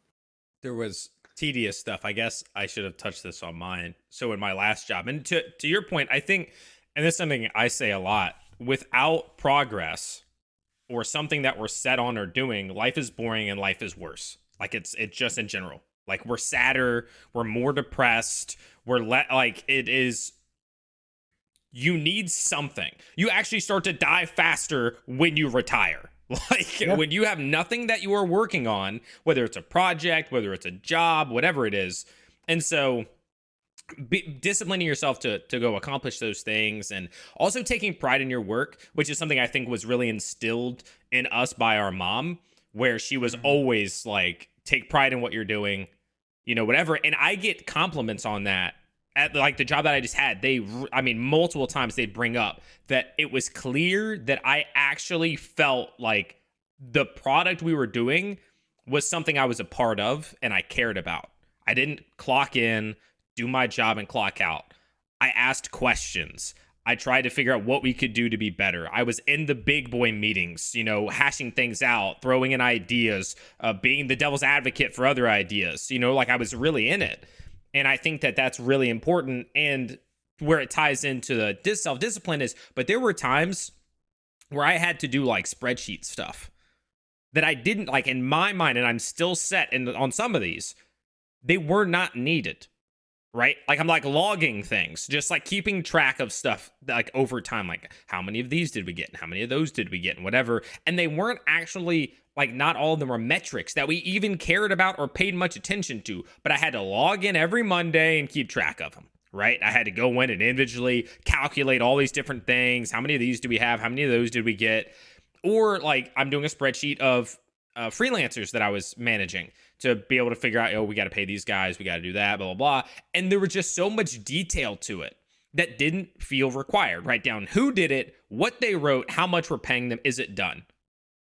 There was tedious stuff. I guess I should have touched this on mine. So in my last job, and to your point, I think, and this is something I say a lot, without progress or something that we're set on or doing, life is boring and life is worse. Like it's just in general. Like we're sadder, we're more depressed, it is. You need something. You actually start to die faster when you retire. When you have nothing that you are working on, whether it's a project, whether it's a job, whatever it is. And so disciplining yourself to go accomplish those things, and also taking pride in your work, which is something I think was really instilled in us by our mom, where she was always like, take pride in what you're doing, whatever. And I get compliments on that. At like the job that I just had, multiple times they'd bring up that it was clear that I actually felt like the product we were doing, was something I was a part of and I cared about. I didn't clock in, do my job, and clock out. I asked questions. I tried to figure out what we could do to be better. I was in the big boy meetings, hashing things out, throwing in ideas, being the devil's advocate for other ideas. Like I was really in it. And I think that that's really important. And where it ties into the self-discipline is, but there were times where I had to do like spreadsheet stuff that I didn't like in my mind, and I'm still set on some of these, they were not needed. Right? Like I'm like logging things, just like keeping track of stuff like over time, like how many of these did we get and how many of those did we get and whatever. And they weren't actually like, not all of them were metrics that we even cared about or paid much attention to, but I had to log in every Monday and keep track of them. Right? I had to go in and individually calculate all these different things. How many of these do we have? How many of those did we get? Or like I'm doing a spreadsheet of freelancers that I was managing to be able to figure out, we got to pay these guys, we got to do that, blah, blah, blah. And there was just so much detail to it that didn't feel required. Write down who did it, what they wrote, how much we're paying them, is it done?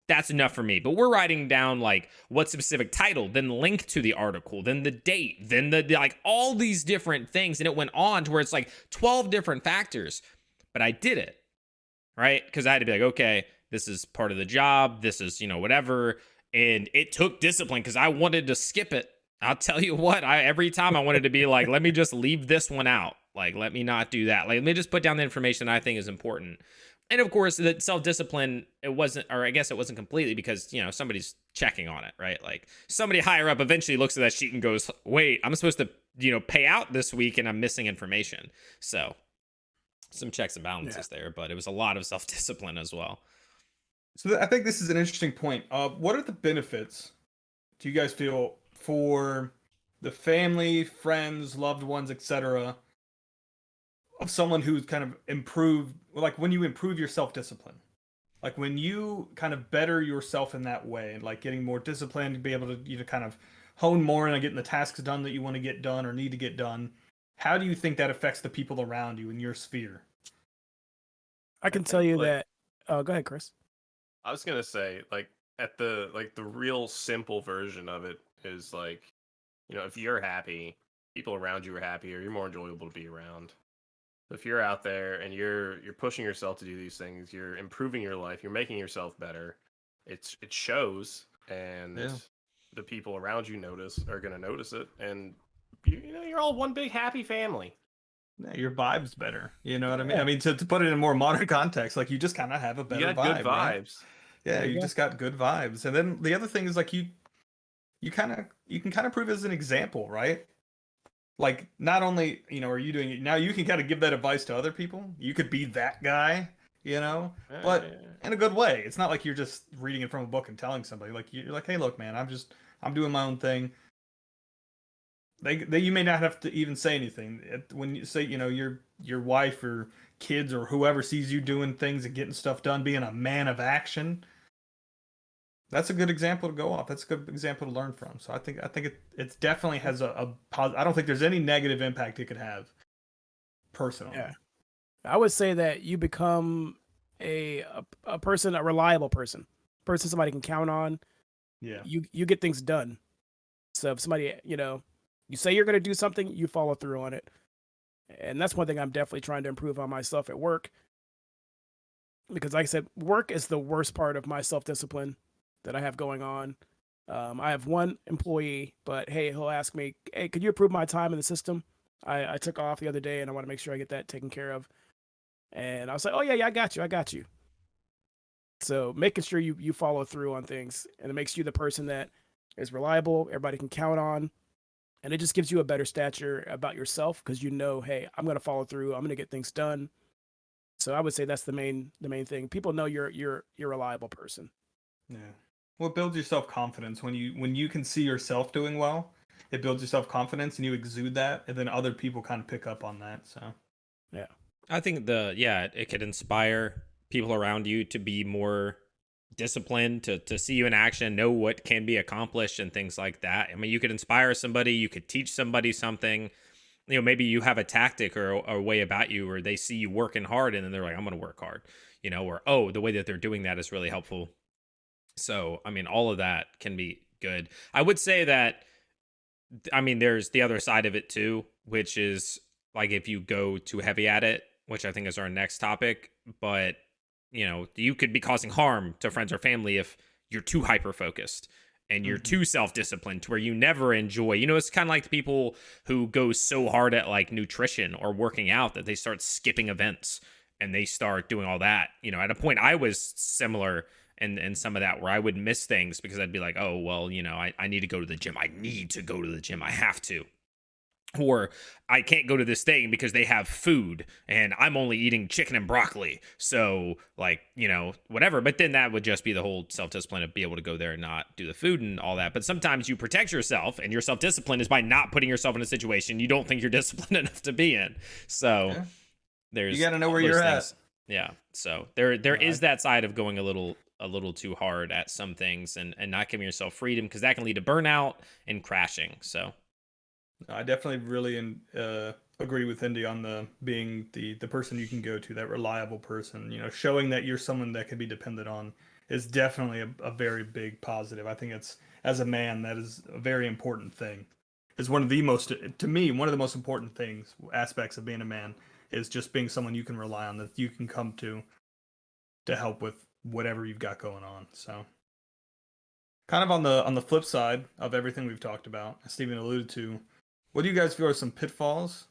That's enough for me. But we're writing down like what specific title, then link to the article, then the date, then the like all these different things. And it went on to where it's like 12 different factors. But I did it, right? Because I had to be like, okay, this is part of the job. This is, whatever. And it took discipline because I wanted to skip it. I'll tell you what, every time I wanted to be like, let me just leave this one out. Like, let me not do that. Like, let me just put down the information I think is important. And of course, the self-discipline, it wasn't, or I guess it wasn't completely because, somebody's checking on it, right? Like somebody higher up eventually looks at that sheet and goes, wait, I'm supposed to, pay out this week and I'm missing information. So some checks and balances there, but it was a lot of self-discipline as well. So I think this is an interesting point. What are the benefits, do you guys feel, for the family, friends, loved ones, etc., of someone who's kind of improved, like when you improve your self-discipline? Like when you kind of better yourself in that way, and like getting more disciplined to be able to kind of hone more and getting the tasks done that you want to get done or need to get done. How do you think that affects the people around you in your sphere? I can tell you that. Oh, go ahead, Chris. I was gonna say, the real simple version of it is like, if you're happy, people around you are happier, you're more enjoyable to be around. If you're out there and you're pushing yourself to do these things, you're improving your life, you're making yourself better. It shows, and the people around you are gonna notice it, and you're all one big happy family. Yeah, your vibe's better. You know what I mean? I mean, to put it in a more modern context, like you just kind of have a better You got vibe. good vibes. Right? Yeah, you just got good vibes. And then the other thing is like you can kind of prove as an example, right? Like not only, are you doing it now, you can kind of give that advice to other people. You could be that guy, but in a good way. It's not like you're just reading it from a book and telling somebody. Like you're like, hey, look, man, I'm doing my own thing. They you may not have to even say anything when you say, your wife or kids or whoever sees you doing things and getting stuff done, being a man of action. That's a good example to go off. That's a good example to learn from. So I think it definitely has a positive. I don't think there's any negative impact it could have personally. Yeah, I would say that you become a person, a reliable person somebody can count on. Yeah, you get things done. So if somebody, you say you're going to do something, you follow through on it. And that's one thing I'm definitely trying to improve on myself at work. Because like I said, work is the worst part of my self-discipline that I have going on. I have one employee, but hey, he'll ask me, hey, could you approve my time in the system? I took off the other day and I want to make sure I get that taken care of. And I was like, oh yeah, I got you. So making sure you follow through on things, and it makes you the person that is reliable, everybody can count on. And it just gives you a better stature about yourself because hey, I'm going to follow through. I'm going to get things done. So I would say that's the main thing. People know you're a reliable person. Yeah. Well, it builds your self-confidence when you can see yourself doing well. It builds your self-confidence and you exude that, and then other people kind of pick up on that. So, yeah. I think it could inspire people around you to be more disciplined, to see you in action, know what can be accomplished and things like that. I mean, you could inspire somebody, you could teach somebody something. Maybe you have a tactic or a way about you where they see you working hard and then they're like, I'm going to work hard, or, oh, the way that they're doing that is really helpful. So, I mean, all of that can be good. I would say that, I mean, there's the other side of it too, which is like if you go too heavy at it, which I think is our next topic, but you could be causing harm to friends or family if you're too hyper focused and you're too self-disciplined to where you never enjoy. It's kind of like the people who go so hard at like nutrition or working out that they start skipping events and they start doing all that. At a point I was similar in some of that, where I would miss things because I'd be like, oh, well, I need to go to the gym. I need to go to the gym. I have to. Or I can't go to this thing because they have food and I'm only eating chicken and broccoli. So like, whatever. But then that would just be the whole self-discipline of be able to go there and not do the food and all that. But sometimes you protect yourself, and your self-discipline is by not putting yourself in a situation you don't think you're disciplined enough to be in. So there's, you got to know where those you're things. at. Yeah. So there is that side of going a little too hard at some things and not giving yourself freedom, because that can lead to burnout and crashing. So I definitely really agree with Indy on the being the person you can go to, that reliable person. Showing that you're someone that can be dependent on is definitely a very big positive. I think it's, as a man, that is a very important thing. It's one of the most important aspects of being a man, is just being someone you can rely on, that you can come to help with whatever you've got going on. So kind of on the flip side of everything we've talked about, as Steven alluded to, what do you guys feel are some pitfalls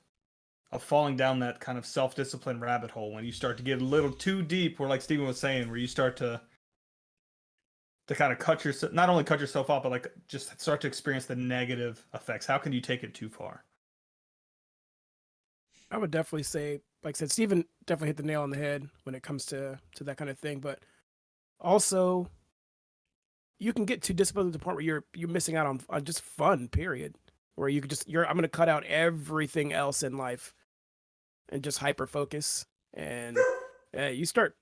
of falling down that kind of self-discipline rabbit hole when you start to get a little too deep, where, like Steven was saying, where you start to kind of not only cut yourself off, but like just start to experience the negative effects? How can you take it too far? I would definitely say, like I said, Steven definitely hit the nail on the head when it comes to that kind of thing. But also, you can get too disciplined to the point where you're missing out on just fun, period. Where you could I'm going to cut out everything else in life and just hyper focus. And you got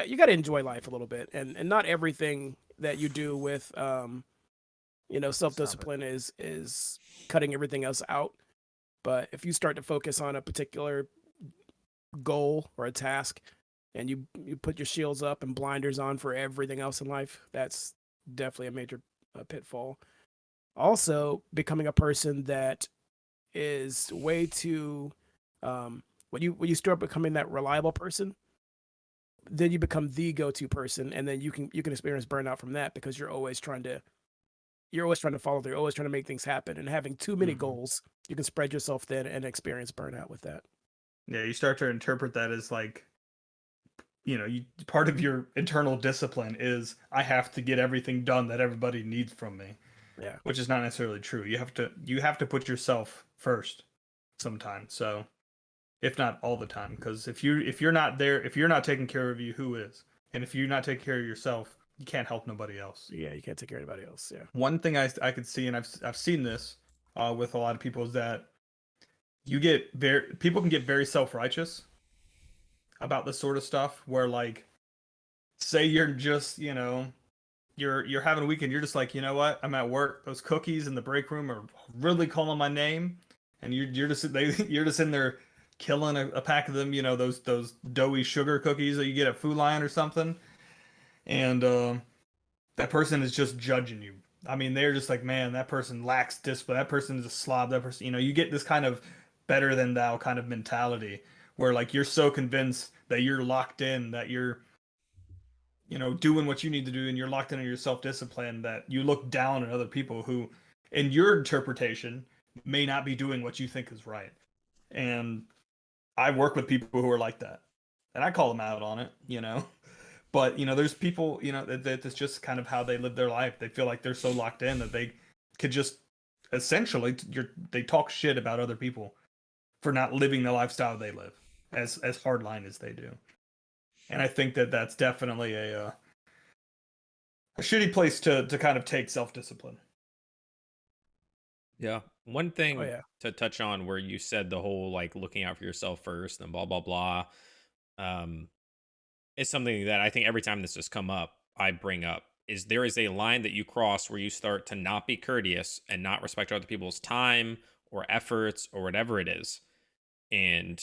to enjoy life a little bit, and not everything that you do with self discipline is cutting everything else out. But if you start to focus on a particular goal or a task, and you put your shields up and blinders on for everything else in life, that's definitely a major pitfall. Also, becoming a person that is way too when you start becoming that reliable person, then you become the go-to person, and then you can experience burnout from that, because you're always trying to follow through, always trying to make things happen, and having too many goals, you can spread yourself thin and experience burnout with that. Yeah, you start to interpret that as like, part of your internal discipline is, I have to get everything done that everybody needs from me. Yeah. Which is not necessarily true. You have to put yourself first sometimes. So, if not all the time, because if you're not there, if you're not taking care of you, who is? And if you're not taking care of yourself, you can't help nobody else. Yeah, you can't take care of anybody else. Yeah. One thing I could see, and I've seen this with a lot of people, is that people can get very self-righteous about this sort of stuff, where, like, say you're just, you're having a weekend, you're just like, you know what, I'm at work, those cookies in the break room are really calling my name, and you're just in there killing a pack of them, those doughy sugar cookies that you get at Food Lion or something, and that person is just judging you. I mean, they're just like, man, that person lacks discipline, that person is a slob, that person, you get this kind of better than thou kind of mentality, where, like, you're so convinced that you're locked in, that you're doing what you need to do, and you're locked into your self-discipline, that you look down on other people who, in your interpretation, may not be doing what you think is right. And I work with people who are like that, and I call them out on it, But, there's people, that's just kind of how they live their life. They feel like they're so locked in that they could just essentially, they talk shit about other people for not living the lifestyle they live, as hardline as they do. And I think that that's definitely a shitty place to kind of take self-discipline. Yeah. One thing to touch on, where you said the whole like looking out for yourself first and blah, blah, blah, is something that I think every time this has come up, I bring up, is there is a line that you cross where you start to not be courteous and not respect other people's time or efforts or whatever it is. And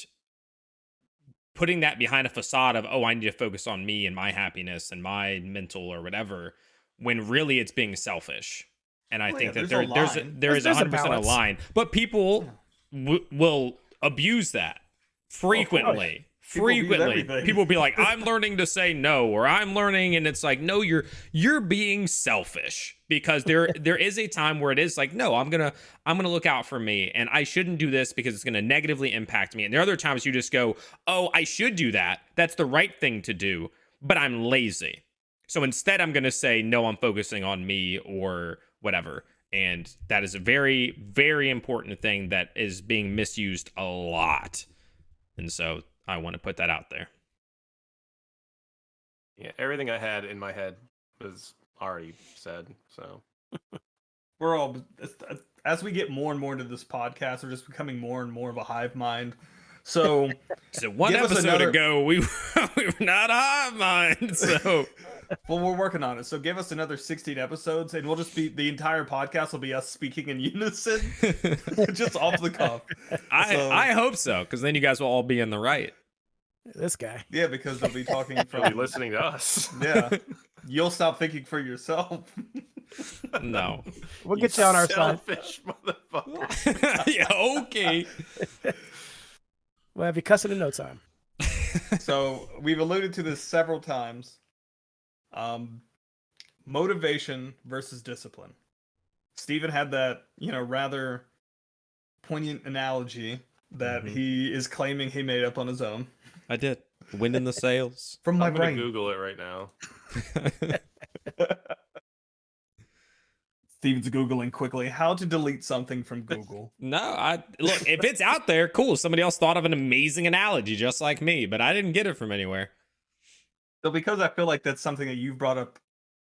putting that behind a facade of, oh, I need to focus on me and my happiness and my mental or whatever, when really it's being selfish. And I Well, think yeah, that there's a line. there is There's a 100% a balance. line, but people will abuse that frequently. People abuse Frequently, everything. people be like, "I'm learning to say no," or "I'm learning," and it's like, "No, you're being selfish," because there is a time where it is like, "No, I'm gonna look out for me, and I shouldn't do this because it's gonna negatively impact me." And there are other times you just go, "Oh, I should do that. That's the right thing to do," but I'm lazy. So instead, I'm gonna say, "No, I'm focusing on me," or whatever. And that is a very, very important thing that is being misused a lot. And so I want to put that out there. Yeah, everything I had in my head was already said. So We're all, as we get more and more into this podcast, we're just becoming more and more of a hive mind. So One give us episode another- ago, we were not a hive mind. So well, we're working on it. So give us another 16 episodes, and we'll just be the entire podcast will be us speaking in unison, just off the cuff. I hope so, because then you guys will all be in the right. This guy. Yeah, because they'll be talking you'll be from. listening to us. Yeah, you'll stop thinking for yourself. No. We'll get you on our side. Selfish motherfucker. Yeah, okay. We'll have you cussing in no time. So we've alluded to this several times. Motivation versus discipline. Steven had that, rather poignant analogy that he is claiming he made up on his own. I did. Wind in the sails. From my I'm gonna brain. Google it right now. Steven's Googling quickly how to delete something from Google. No, look, if it's out there, cool. Somebody else thought of an amazing analogy just like me, but I didn't get it from anywhere. So because I feel like that's something that you've brought up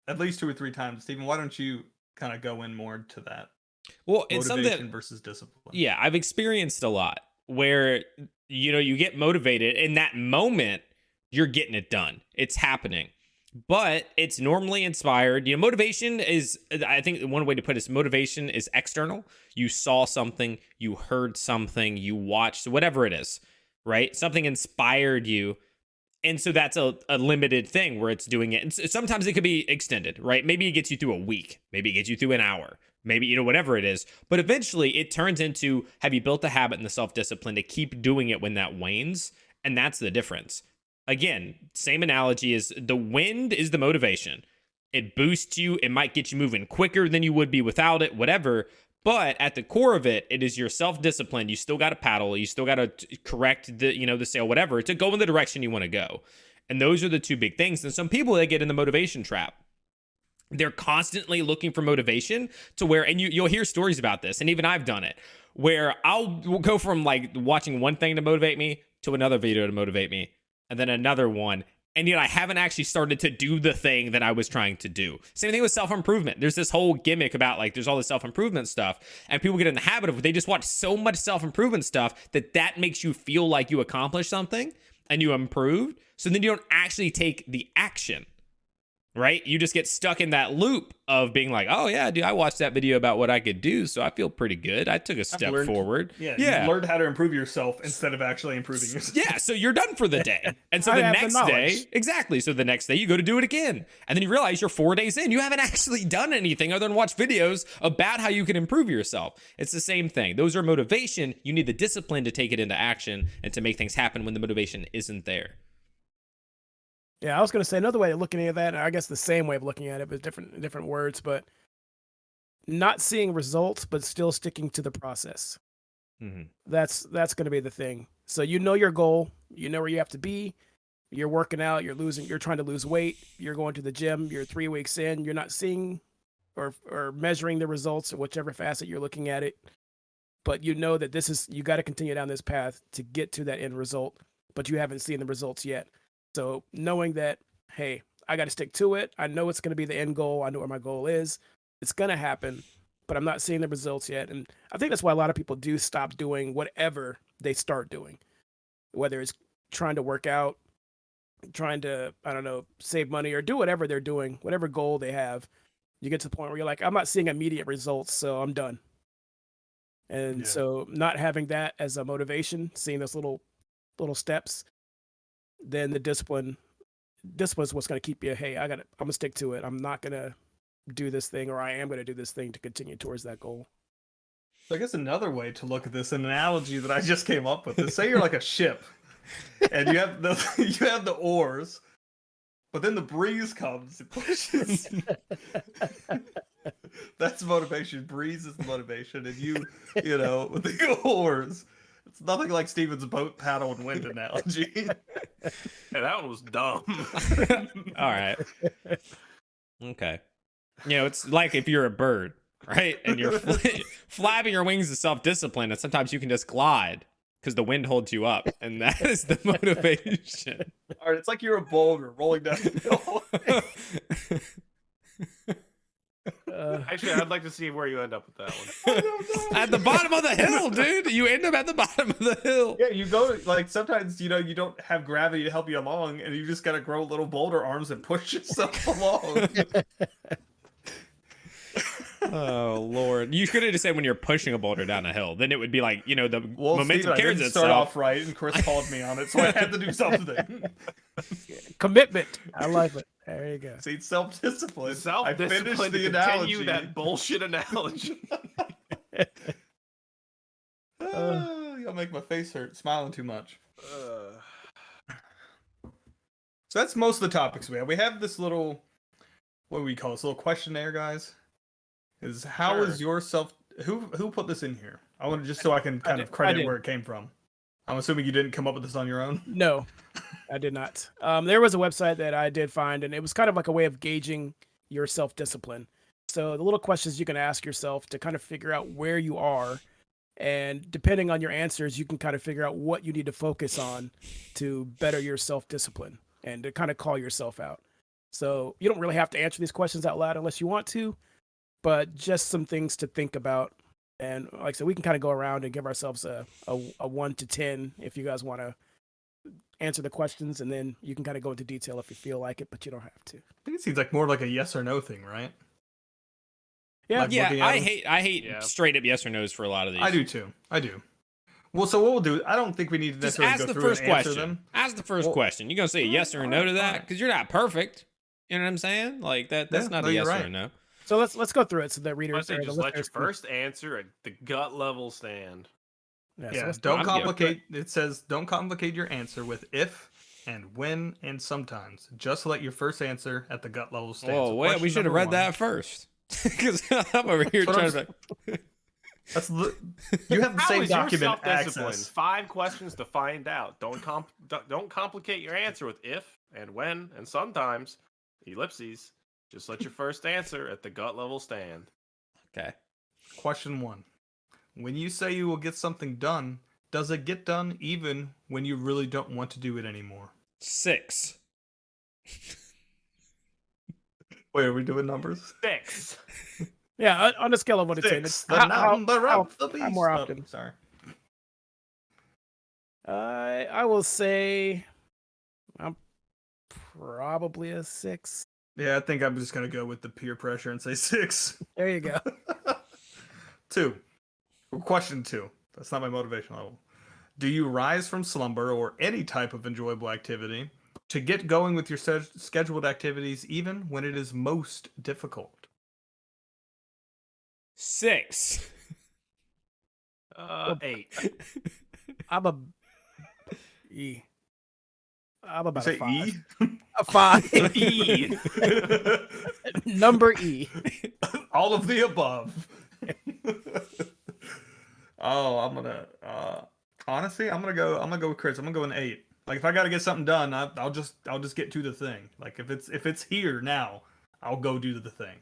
at least 2 or 3 times, Steven, why don't you kind of go in more to that? Well, it's Motivation something versus discipline. Yeah, I've experienced a lot where you get motivated in that moment, you're getting it done. It's happening. But it's normally inspired. Motivation is, I think one way to put it is motivation is external. You saw something, you heard something, you watched, whatever it is, right? Something inspired you. And so that's a limited thing where it's doing it. And sometimes it could be extended, right? Maybe it gets you through a week. Maybe it gets you through an hour. Maybe, whatever it is. But eventually it turns into, have you built the habit and the self-discipline to keep doing it when that wanes? And that's the difference. Again, same analogy is the wind is the motivation. It boosts you. It might get you moving quicker than you would be without it, whatever. But at the core of it, it is your self-discipline. You still got to paddle. You still got to correct the sail, whatever, to go in the direction you want to go. And those are the two big things. And some people, they get in the motivation trap. They're constantly looking for motivation to where, and you'll hear stories about this, and even I've done it, where I'll go from like watching one thing to motivate me to another video to motivate me, and then another one. And yet I haven't actually started to do the thing that I was trying to do. Same thing with self-improvement. There's this whole gimmick about like, there's all this self-improvement stuff, and people get in the habit of, they just watch so much self-improvement stuff that makes you feel like you accomplished something and you improved. So then you don't actually take the action, right? You just get stuck in that loop of being like, oh yeah, dude, I watched that video about what I could do, so I feel pretty good. I took a step forward. Yeah. You learned how to improve yourself instead of actually improving yourself. Yeah, so you're done for the day. And so I the have next day, exactly. So the next day you go to do it again. And then you realize you're 4 days in. You haven't actually done anything other than watch videos about how you can improve yourself. It's the same thing. Those are motivation. You need the discipline to take it into action and to make things happen when the motivation isn't there. Yeah, I was going to say another way of looking at that, and I guess the same way of looking at it, but different words, but not seeing results, but still sticking to the process. Mm-hmm. That's going to be the thing. So you know your goal, you know where you have to be. You're working out, you're trying to lose weight, you're going to the gym, you're 3 weeks in, you're not seeing or measuring the results in whichever facet you're looking at it. But you know that you got to continue down this path to get to that end result, but you haven't seen the results yet. So knowing that, hey, I got to stick to it. I know it's going to be the end goal. I know where my goal is. It's going to happen, but I'm not seeing the results yet. And I think that's why a lot of people do stop doing whatever they start doing, whether it's trying to work out, trying to, I don't know, save money or do whatever they're doing, whatever goal they have. You get to the point where you're like, I'm not seeing immediate results, so I'm done. And so not having that as a motivation, seeing those little steps, then the discipline is what's going to keep you, hey, I'm going to stick to it. I'm not going to do this thing, or I am going to do this thing to continue towards that goal. So I guess another way to look at this, an analogy that I just came up with, is say you're like a ship, and you have the oars, but then the breeze comes and pushes. That's motivation. Breeze is the motivation, and you know, with the oars, it's nothing like Steven's boat paddle and wind analogy. Yeah, that one was dumb. All right. Okay. You know, it's like if you're a bird, right? And you're flapping your wings is self-discipline, and sometimes you can just glide because the wind holds you up, and that is the motivation. All right, it's like you're a boulder rolling down the hill. Actually, I'd like to see where you end up with that one. At the bottom of the hill, dude. You end up at the bottom of the hill. Yeah, you go like sometimes you don't have gravity to help you along, and you just gotta grow little boulder arms and push yourself along. Oh Lord! You could have just said when you're pushing a boulder down a hill, then it would be like, you know, the momentum Steve, I carries didn't start itself. off right, and Chris called me on it, so I had to do something. Commitment. I like it. There you go. See, self-discipline. I Self-discipline finished to the continue analogy. that bullshit analogy. Y'all make my face hurt smiling too much. So that's most of the topics we have. We have this little, what do we call this, little questionnaire, guys? Is how is your self? Who put this in here? I want to just so I can kind of credit where it came from. I'm assuming you didn't come up with this on your own. No, I did not. There was a website that I did find, and it was kind of like a way of gauging your self-discipline. So the little questions you can ask yourself to kind of figure out where you are, and depending on your answers, you can kind of figure out what you need to focus on to better your self-discipline and to kind of call yourself out. So you don't really have to answer these questions out loud unless you want to, but just some things to think about. And like I said, we can kind of go around and give ourselves a 1 to 10 if you guys want to answer the questions, and then you can kind of go into detail if you feel like it, but you don't have to. I think it seems like more like a yes or no thing, right? Yeah, Like Yeah, looking at I them. hate Yeah. straight up yes or no's for a lot of these. I do too. I do. Well, so what we'll do, I don't think we need to Just necessarily ask go the through first and answer question. them. Ask the first Well, question. You gonna say a yes or a no to that? alright. Because you're not perfect. You know what I'm saying? Like that's Yeah, not no, a you're yes or right. a no. So let's go through it so that I readers say or the just let your listeners can- first answer at the gut level stand. Yeah, so Yeah, let's don't I'm good. complicate. It says don't complicate your answer with if and when and sometimes. Just let your first answer at the gut level stand. Whoa, So wait, we question should have number read one- that first. Because I'm over here That's what trying I'm to. That's you have the How same is your document self-discipline? access. 5 questions to find out. Don't complicate your answer with if and when and sometimes. Ellipses. Just let your first answer at the gut level stand. Okay. Question 1. When you say you will get something done, does it get done even when you really don't want to do it anymore? 6. Wait, are we doing numbers? 6. Yeah, on a scale of 1 to 10, 6. it's The number of the how beast. more Oh, often? sorry. I will say I'm probably a 6. Yeah, I think I'm just gonna go with the peer pressure and say 6. There you go. 2. Question 2. That's not my motivation level. Do you rise from slumber or any type of enjoyable activity to get going with your scheduled activities even when it is most difficult? 6. 8. I'm a E. I'm You about say a 5. E? A 5. E. Number E. All of the above. Oh, I'm gonna honestly, I'm gonna go with Chris. I'm gonna go an 8. Like if I gotta get something done, I'll just get to the thing. Like if it's here now, I'll go do the thing.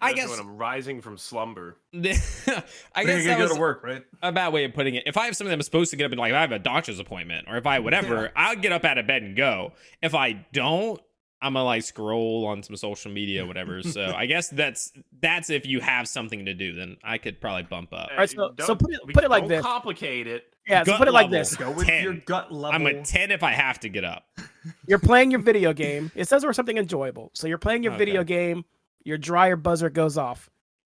I Especially guess. when I'm rising from slumber. I guess I that go was to work, right? a bad way of putting it. If I have something I'm supposed to get up and like if I have a doctor's appointment or if I whatever, I'll get up out of bed and go. If I don't, I'm gonna like scroll on some social media, whatever. So I guess that's if you have something to do, then I could probably bump up. All right, so Don't- put it like don't this. complicate it. Yeah, so Gut put it like level. this. Go with 10. your gut level. I'm a 10 if I have to get up. You're playing your video game. It says we're something enjoyable. So you're playing your Okay. video game. Your dryer buzzer goes off.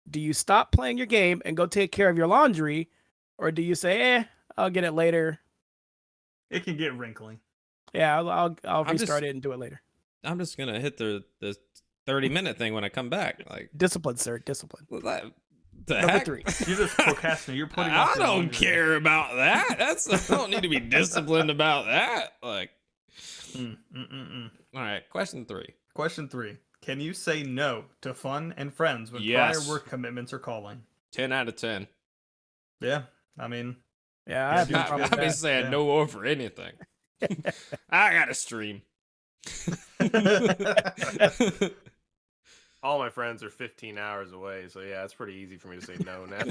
Do you stop playing your game and go take care of your laundry, or do you say, I'll get it later? It can get wrinkly. Yeah, I'll I'm restart just- it and do it later. I'm just gonna hit the 30-minute thing when I come back. Like, Discipline, sir. Discipline. what that, the Number heck? 3. You're just procrastinating. You're putting. I off your don't laundry. care about that. I don't need to be disciplined about that. Like, all right. Question 3. Question 3. Can you say no to fun and friends when Yes. prior work commitments are calling? 10 out of 10. Yeah, I mean, Yeah, I Yeah, have no dude, problem I've with been that. saying Yeah. no over anything. I got to stream. All my friends are 15 hours away, so yeah, it's pretty easy for me to say no now.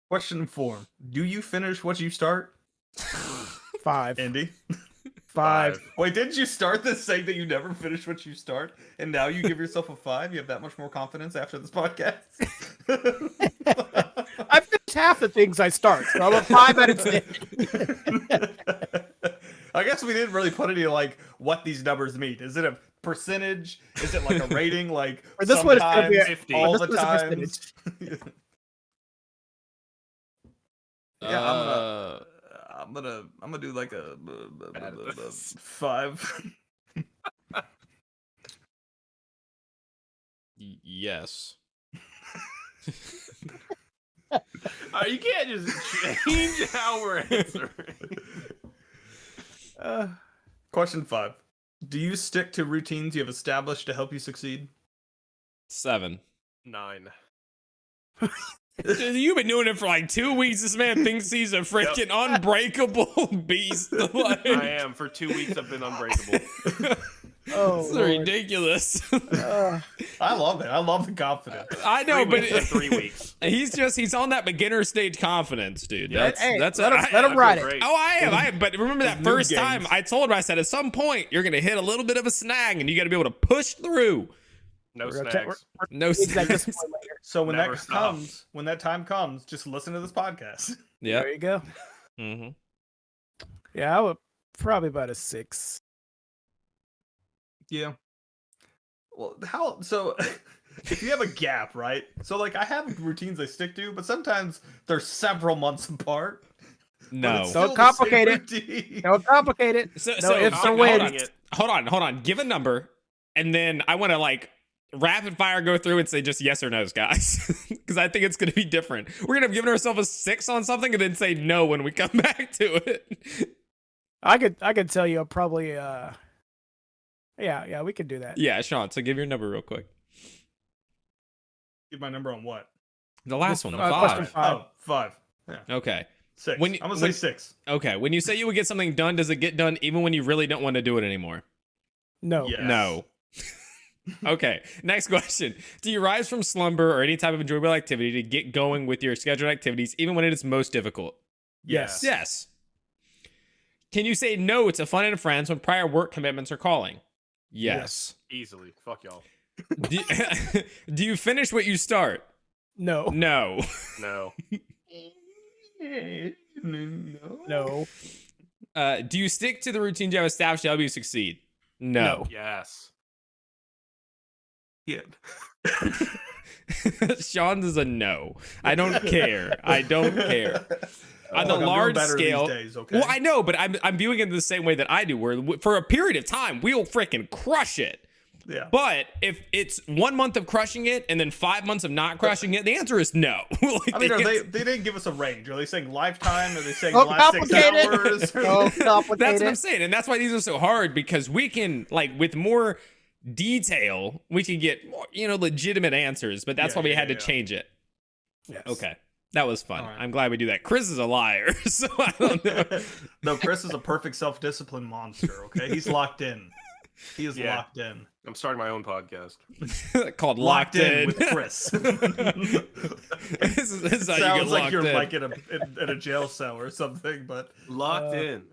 question 4. Do you finish what you start, 5. Andy? 5. Wait, didn't you start this saying that you never finish what you start, and now you give yourself a 5? You have that much more confidence after this podcast? I finished half the things I start, so I'm a 5 out of 10. I guess we didn't really put any like what these numbers mean. Is it a percentage? Is it like a rating? Like For this one, it's gonna be sometimes, 50. all this the was a times? percentage. Yeah, I'm gonna do like a Bad at this. 5. Yes. You can't just change how we're answering. Question 5. Do you stick to routines you have established to help you succeed? 7. 9. Dude, you've been doing it for like 2 weeks. This man thinks he's a freaking unbreakable beast. Like, I am. For 2 weeks, I've been unbreakable. Oh, it's Lord. ridiculous. I love it. I love the confidence. I know, 3 but weeks to 3 weeks. he's on that beginner stage confidence, dude. Yeah, That's let I- him I ride feel it. great. Oh, I am. But remember that New first games. time I told him, I said, at some point you're gonna hit a little bit of a snag, and you got to be able to push through. No We're gonna snags. No Exact snags. discipline later. So when Never that stop. comes, when that time comes, just listen to this podcast. Yeah. There you go. Mm-hmm. Yeah, I would probably about a 6. Yeah. Well, how so? If you have a gap, right? So like I have routines I stick to, but sometimes they're several months apart. but No. it's still Don't the same complicate it. routine. Don't complicate it. So, No so ifs or hold wins. on. Hold on. Give a number, and then I want to like rapid fire go through and say just yes or no's, guys, because I think it's going to be different. We're going to give ourselves a 6 on something and then say no when we come back to it. I could tell you I'm probably yeah, we could do that. Yeah, Sean. So give your number real quick. Give my number on what? The last This- one, question 5. 5. Oh, 5. Yeah. Okay. 6. When you- I'm gonna say when- 6. Okay. When you say you would get something done, does it get done even when you really don't want to do it anymore? No. Yes. No. Okay. Next question. Do you rise from slumber or any type of enjoyable activity to get going with your scheduled activities, even when it is most difficult? Yes. Yes. Can you say no to fun and friends when prior work commitments are calling? Yes. Easily. Fuck y'all. Do, do you finish what you start? No. No. No. No. Do you stick to the routines you have established to help you succeed? No. Yes. Yeah. Sean's is a no. I don't care. I don't care. On the Look, I'm doing large better these scale, days, okay? well, I know, but I'm viewing it the same way that I do, where for a period of time we'll freaking crush it. Yeah. But if it's 1 month of crushing it and then 5 months of not crushing it, the answer is no. Like, I mean, it they didn't give us a range. Are they saying lifetime? Are they saying Don't last 6 complicate it. hours? Don't complicate that's what I'm it. saying, and that's why these are so hard, because we can, like, with more detail, we can get more, legitimate answers. But that's Yeah, why we yeah, had to yeah. change it. Yes. Okay, that was fun. All right. I'm glad we do that. Chris is a liar, so I don't know. No, Chris is a perfect self-discipline monster. Okay, he's locked in. He is Yeah. locked in. I'm starting my own podcast. Called Locked In. with Chris. this is how you get Sounds like locked you're in. like in a jail cell or something, but Locked in.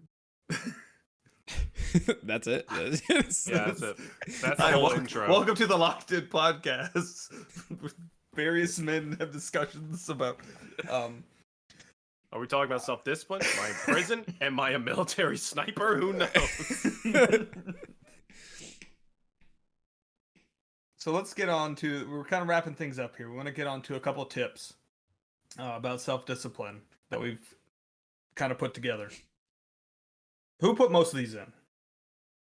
That's it. Yeah, that's it. That's the Hi, whole welcome, intro. welcome to the Locked In podcast. Various men have discussions about Are we talking about self-discipline? Am I in prison? Am I a military sniper? Who knows? So let's get on to, we're kind of wrapping things up here. We want to get on to a couple of tips about self-discipline that we've kind of put together. Who put most of these in?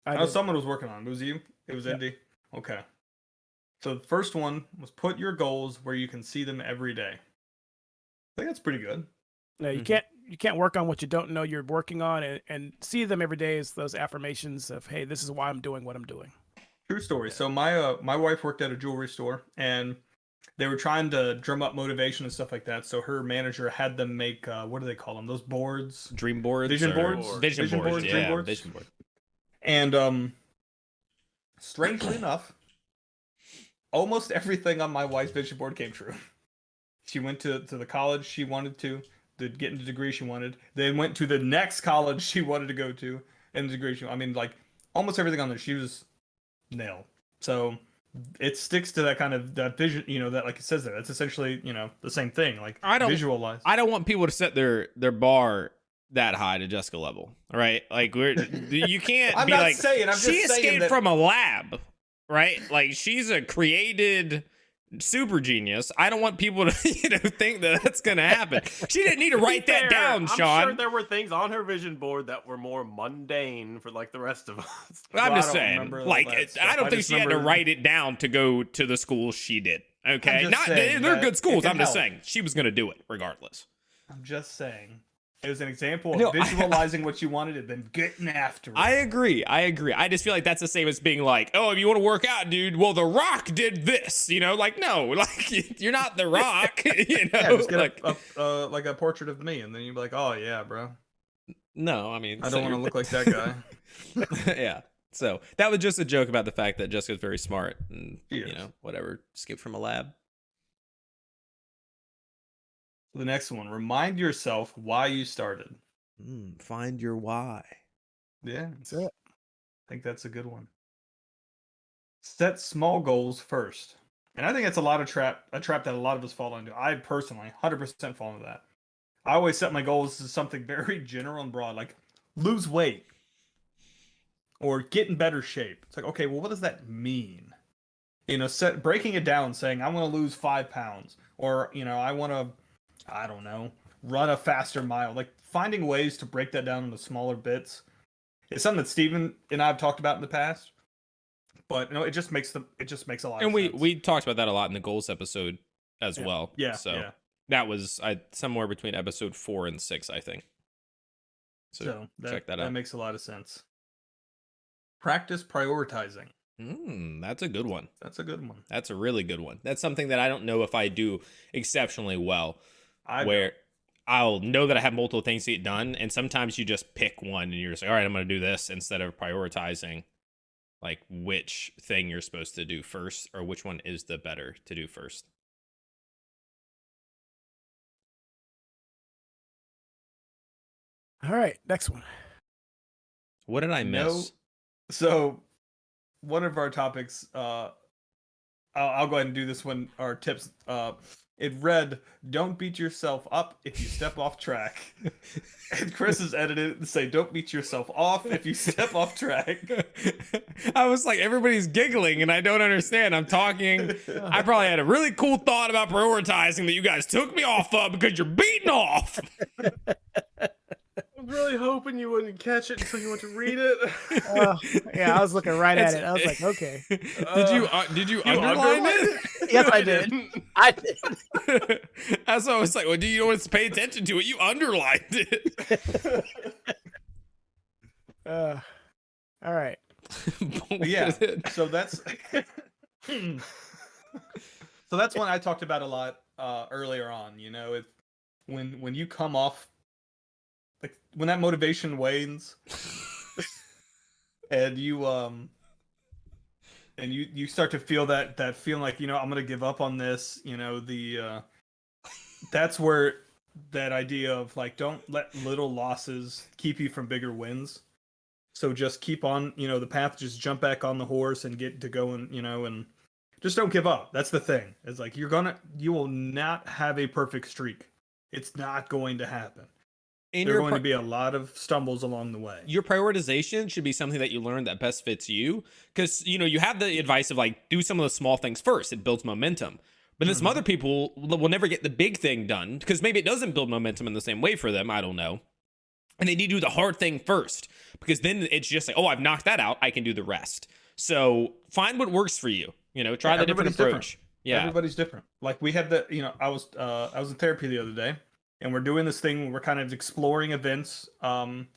I know did. someone was working on it. It was you? It was Yep. Indy? Okay. So the first one was put your goals where you can see them every day. I think that's pretty good. No, you Mhm. can't work on what you don't know you're working on, and see them every day as those affirmations of, hey, this is why I'm doing what I'm doing. True story. So my wife worked at a jewelry store, and they were trying to drum up motivation and stuff like that. So her manager had them make what do they call them? Those boards, Dream boards, vision or- boards, vision boards, dream yeah, boards. vision board. And strangely enough, almost everything on my wife's vision board came true. She went to the college she wanted to get into the degree she wanted, then went to the next college she wanted to go to, and the degree I mean, like, almost everything on there, she was nailed. So it sticks to that kind of that vision, that, like it says there, that's essentially, the same thing. Like, I don't- visualize. I don't want people to set their bar that high to Jessica level, right? Like you can't I'm be not like saying, I'm she just saying escaped that- from a lab, right? Like she's a created super genius. I don't want people to think that that's gonna happen. She didn't need to write that Fair, down, I'm Sean. sure there were things on her vision board that were more mundane for like the rest of us. I'm Well, just I don't saying, remember all like, that stuff. I don't I think just she had to remember- write it down to go to the school she did. Okay, just not saying they're that good schools. it I'm can just help. saying she was gonna do it regardless. I'm just saying. It was an example of No, visualizing what you wanted and then getting after it. I agree. I just feel like that's the same as being like, oh, if you want to work out, dude, well, The Rock did this, like, no, like, you're not The Rock, Yeah, just get like, like a portrait of me, and then you'd be like, "Oh yeah, bro, no, I mean, I don't want to look like that guy." yeah. So that was just a joke about the fact that Jessica's very smart and, She is. whatever, escaped from a lab. The next one: remind yourself why you started. Find your why. Yeah, That's it. I think that's a good one. Set small goals first, and I think that's a trap that a lot of us fall into. I personally 100% fall into that. I always set my goals as something very general and broad, like lose weight or get in better shape. It's like, okay, well, what does that mean? Breaking it down, saying I want to lose 5 pounds, or I want to, I don't know, run a faster mile. Like finding ways to break that down into smaller bits. It's something that Steven and I have talked about in the past, but it just makes a lot And of sense. we talked about that a lot in the goals episode as well. Yeah, So yeah. that was somewhere between episode 4 and 6, I think. So check that out. That makes a lot of sense. Practice prioritizing. That's a good one. That's a good one. That's a really good one. That's something that I don't know if I do exceptionally well. Where I'll know that I have multiple things to get done, and sometimes you just pick one and you're just like, all right, I'm going to do this, instead of prioritizing like which thing you're supposed to do first, or which one is the better to do first. All right, next one. What did I miss? So one of our topics, I'll go ahead and do this one. Our tips. It read, "Don't beat yourself up if you step off track." And Chris has edited it to say, "Don't beat yourself off if you step off track." I was like, everybody's giggling and I don't understand. I'm talking. I probably had a really cool thought about prioritizing that you guys took me off of because you're beating off. I was really hoping you wouldn't catch it until you went to read it. Yeah, I was looking right at It's- it. I was like, okay. Did you underline it? Yes, I No, did. didn't. I did. That's why I was like, well, do you want to pay attention to it? You underlined it. All right. But yeah. So that's one I talked about a lot earlier on. When you come off, like when that motivation wanes, and you start to feel that feeling like, I'm gonna give up on this. That's where that idea of like, don't let little losses keep you from bigger wins. So just keep on, the path, just jump back on the horse and get to going, and just don't give up. That's the thing. It's like, you will not have a perfect streak. It's not going to happen. There are going to be a lot of stumbles along the way. Your prioritization should be something that you learn that best fits you, because you have the advice of like, do some of the small things first. It builds momentum. But then some other people will never get the big thing done because maybe it doesn't build momentum in the same way for them. I don't know. And they need to do the hard thing first, because then it's just like, oh, I've knocked that out, I can do the rest. So find what works for you. Try the different approach. Yeah, everybody's different. Like we had I was in therapy the other day, and we're doing this thing where we're kind of exploring events, and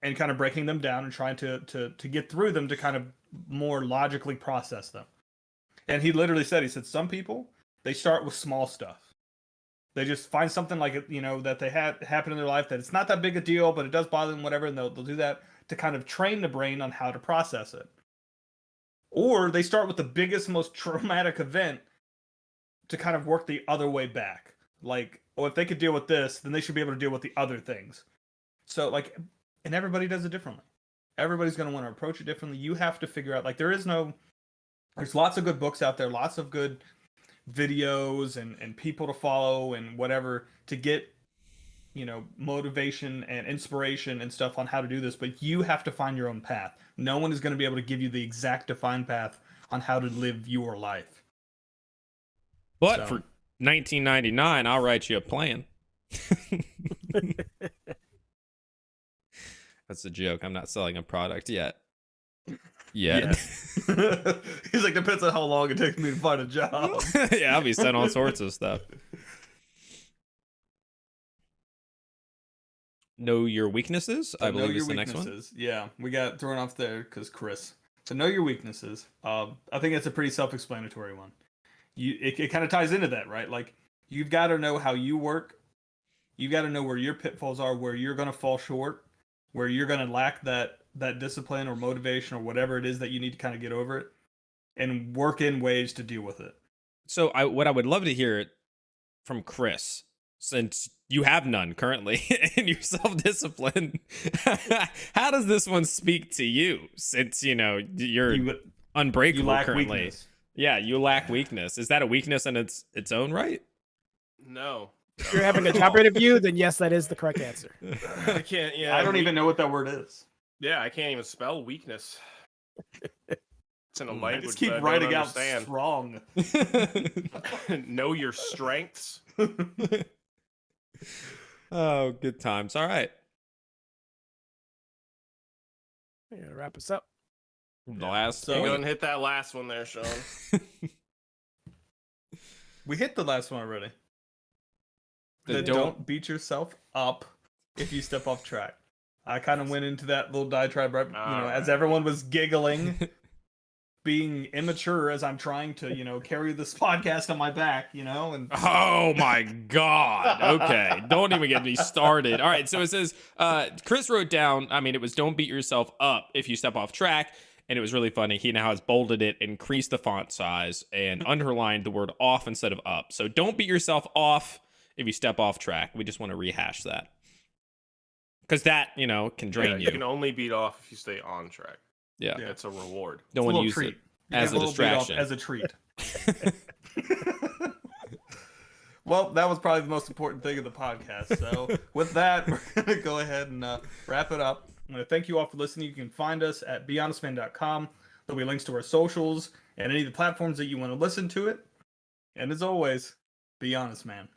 kind of breaking them down and trying to get through them to kind of more logically process them. And he literally said, some people, they start with small stuff. They just find something like that they had happen in their life that it's not that big a deal, but it does bother them, whatever, and they'll do that to kind of train the brain on how to process it. Or they start with the biggest, most traumatic event to kind of work the other way back. Like, oh, if they could deal with this, then they should be able to deal with the other things. So, like, and everybody does it differently. Everybody's going to want to approach it differently. You have to figure out, like, there's lots of good books out there, lots of good videos and people to follow and whatever to get motivation and inspiration and stuff on how to do this, but you have to find your own path. No one is going to be able to give you the exact defined path on how to live your life. But for $19.99, I'll write you a plan. That's a joke. I'm not selling a product yet. He's like, depends on how long it takes me to find a job. Yeah, I'll be sent all sorts of stuff. Know your weaknesses, I believe, is the next one. Yeah, we got thrown off there because Chris. So know your weaknesses. I think it's a pretty self-explanatory one. It kind of ties into that, right? Like, you've got to know how you work. You got to know where your pitfalls are, where you're going to fall short, where you're going to lack that discipline or motivation or whatever it is that you need to kind of get over it, and work in ways to deal with it. So what I would love to hear from Chris, since you have none currently in your self-discipline, how does this one speak to you, since you're unbreakable currently? Weakness. Yeah, you lack weakness. Is that a weakness in its own right? No. If you're having a job interview, then yes, that is the correct answer. I can't. Yeah, I don't even know what that word is. Yeah, I can't even spell weakness. It's in a language. I just keep that I writing don't out strong. Know your strengths. Oh, good times. All right. Yeah, wrap us up. The last. So go ahead and hit that last one there, Sean. We hit the last one already. Don't Don't beat yourself up if you step off track. I kind of went into that little diatribe, right, as everyone was giggling, being immature as I'm trying to, carry this podcast on my back, and Oh my God. Okay. Don't even get me started. All right. So it says, Chris wrote down, it was don't beat yourself up if you step off track. And it was really funny. He now has bolded it, increased the font size, and underlined the word off instead of up. So don't beat yourself off if you step off track. We just want to rehash that. Because that, can drain you. You can only beat off if you stay on track. Yeah. It's a reward. No one use it as a distraction. As a treat. Well, that was probably the most important thing of the podcast. So with that, we're going to go ahead and wrap it up. I'm going to thank you all for listening. You can find us at BeHonestMan.com. There'll be links to our socials and any of the platforms that you want to listen to it. And as always, be honest, man.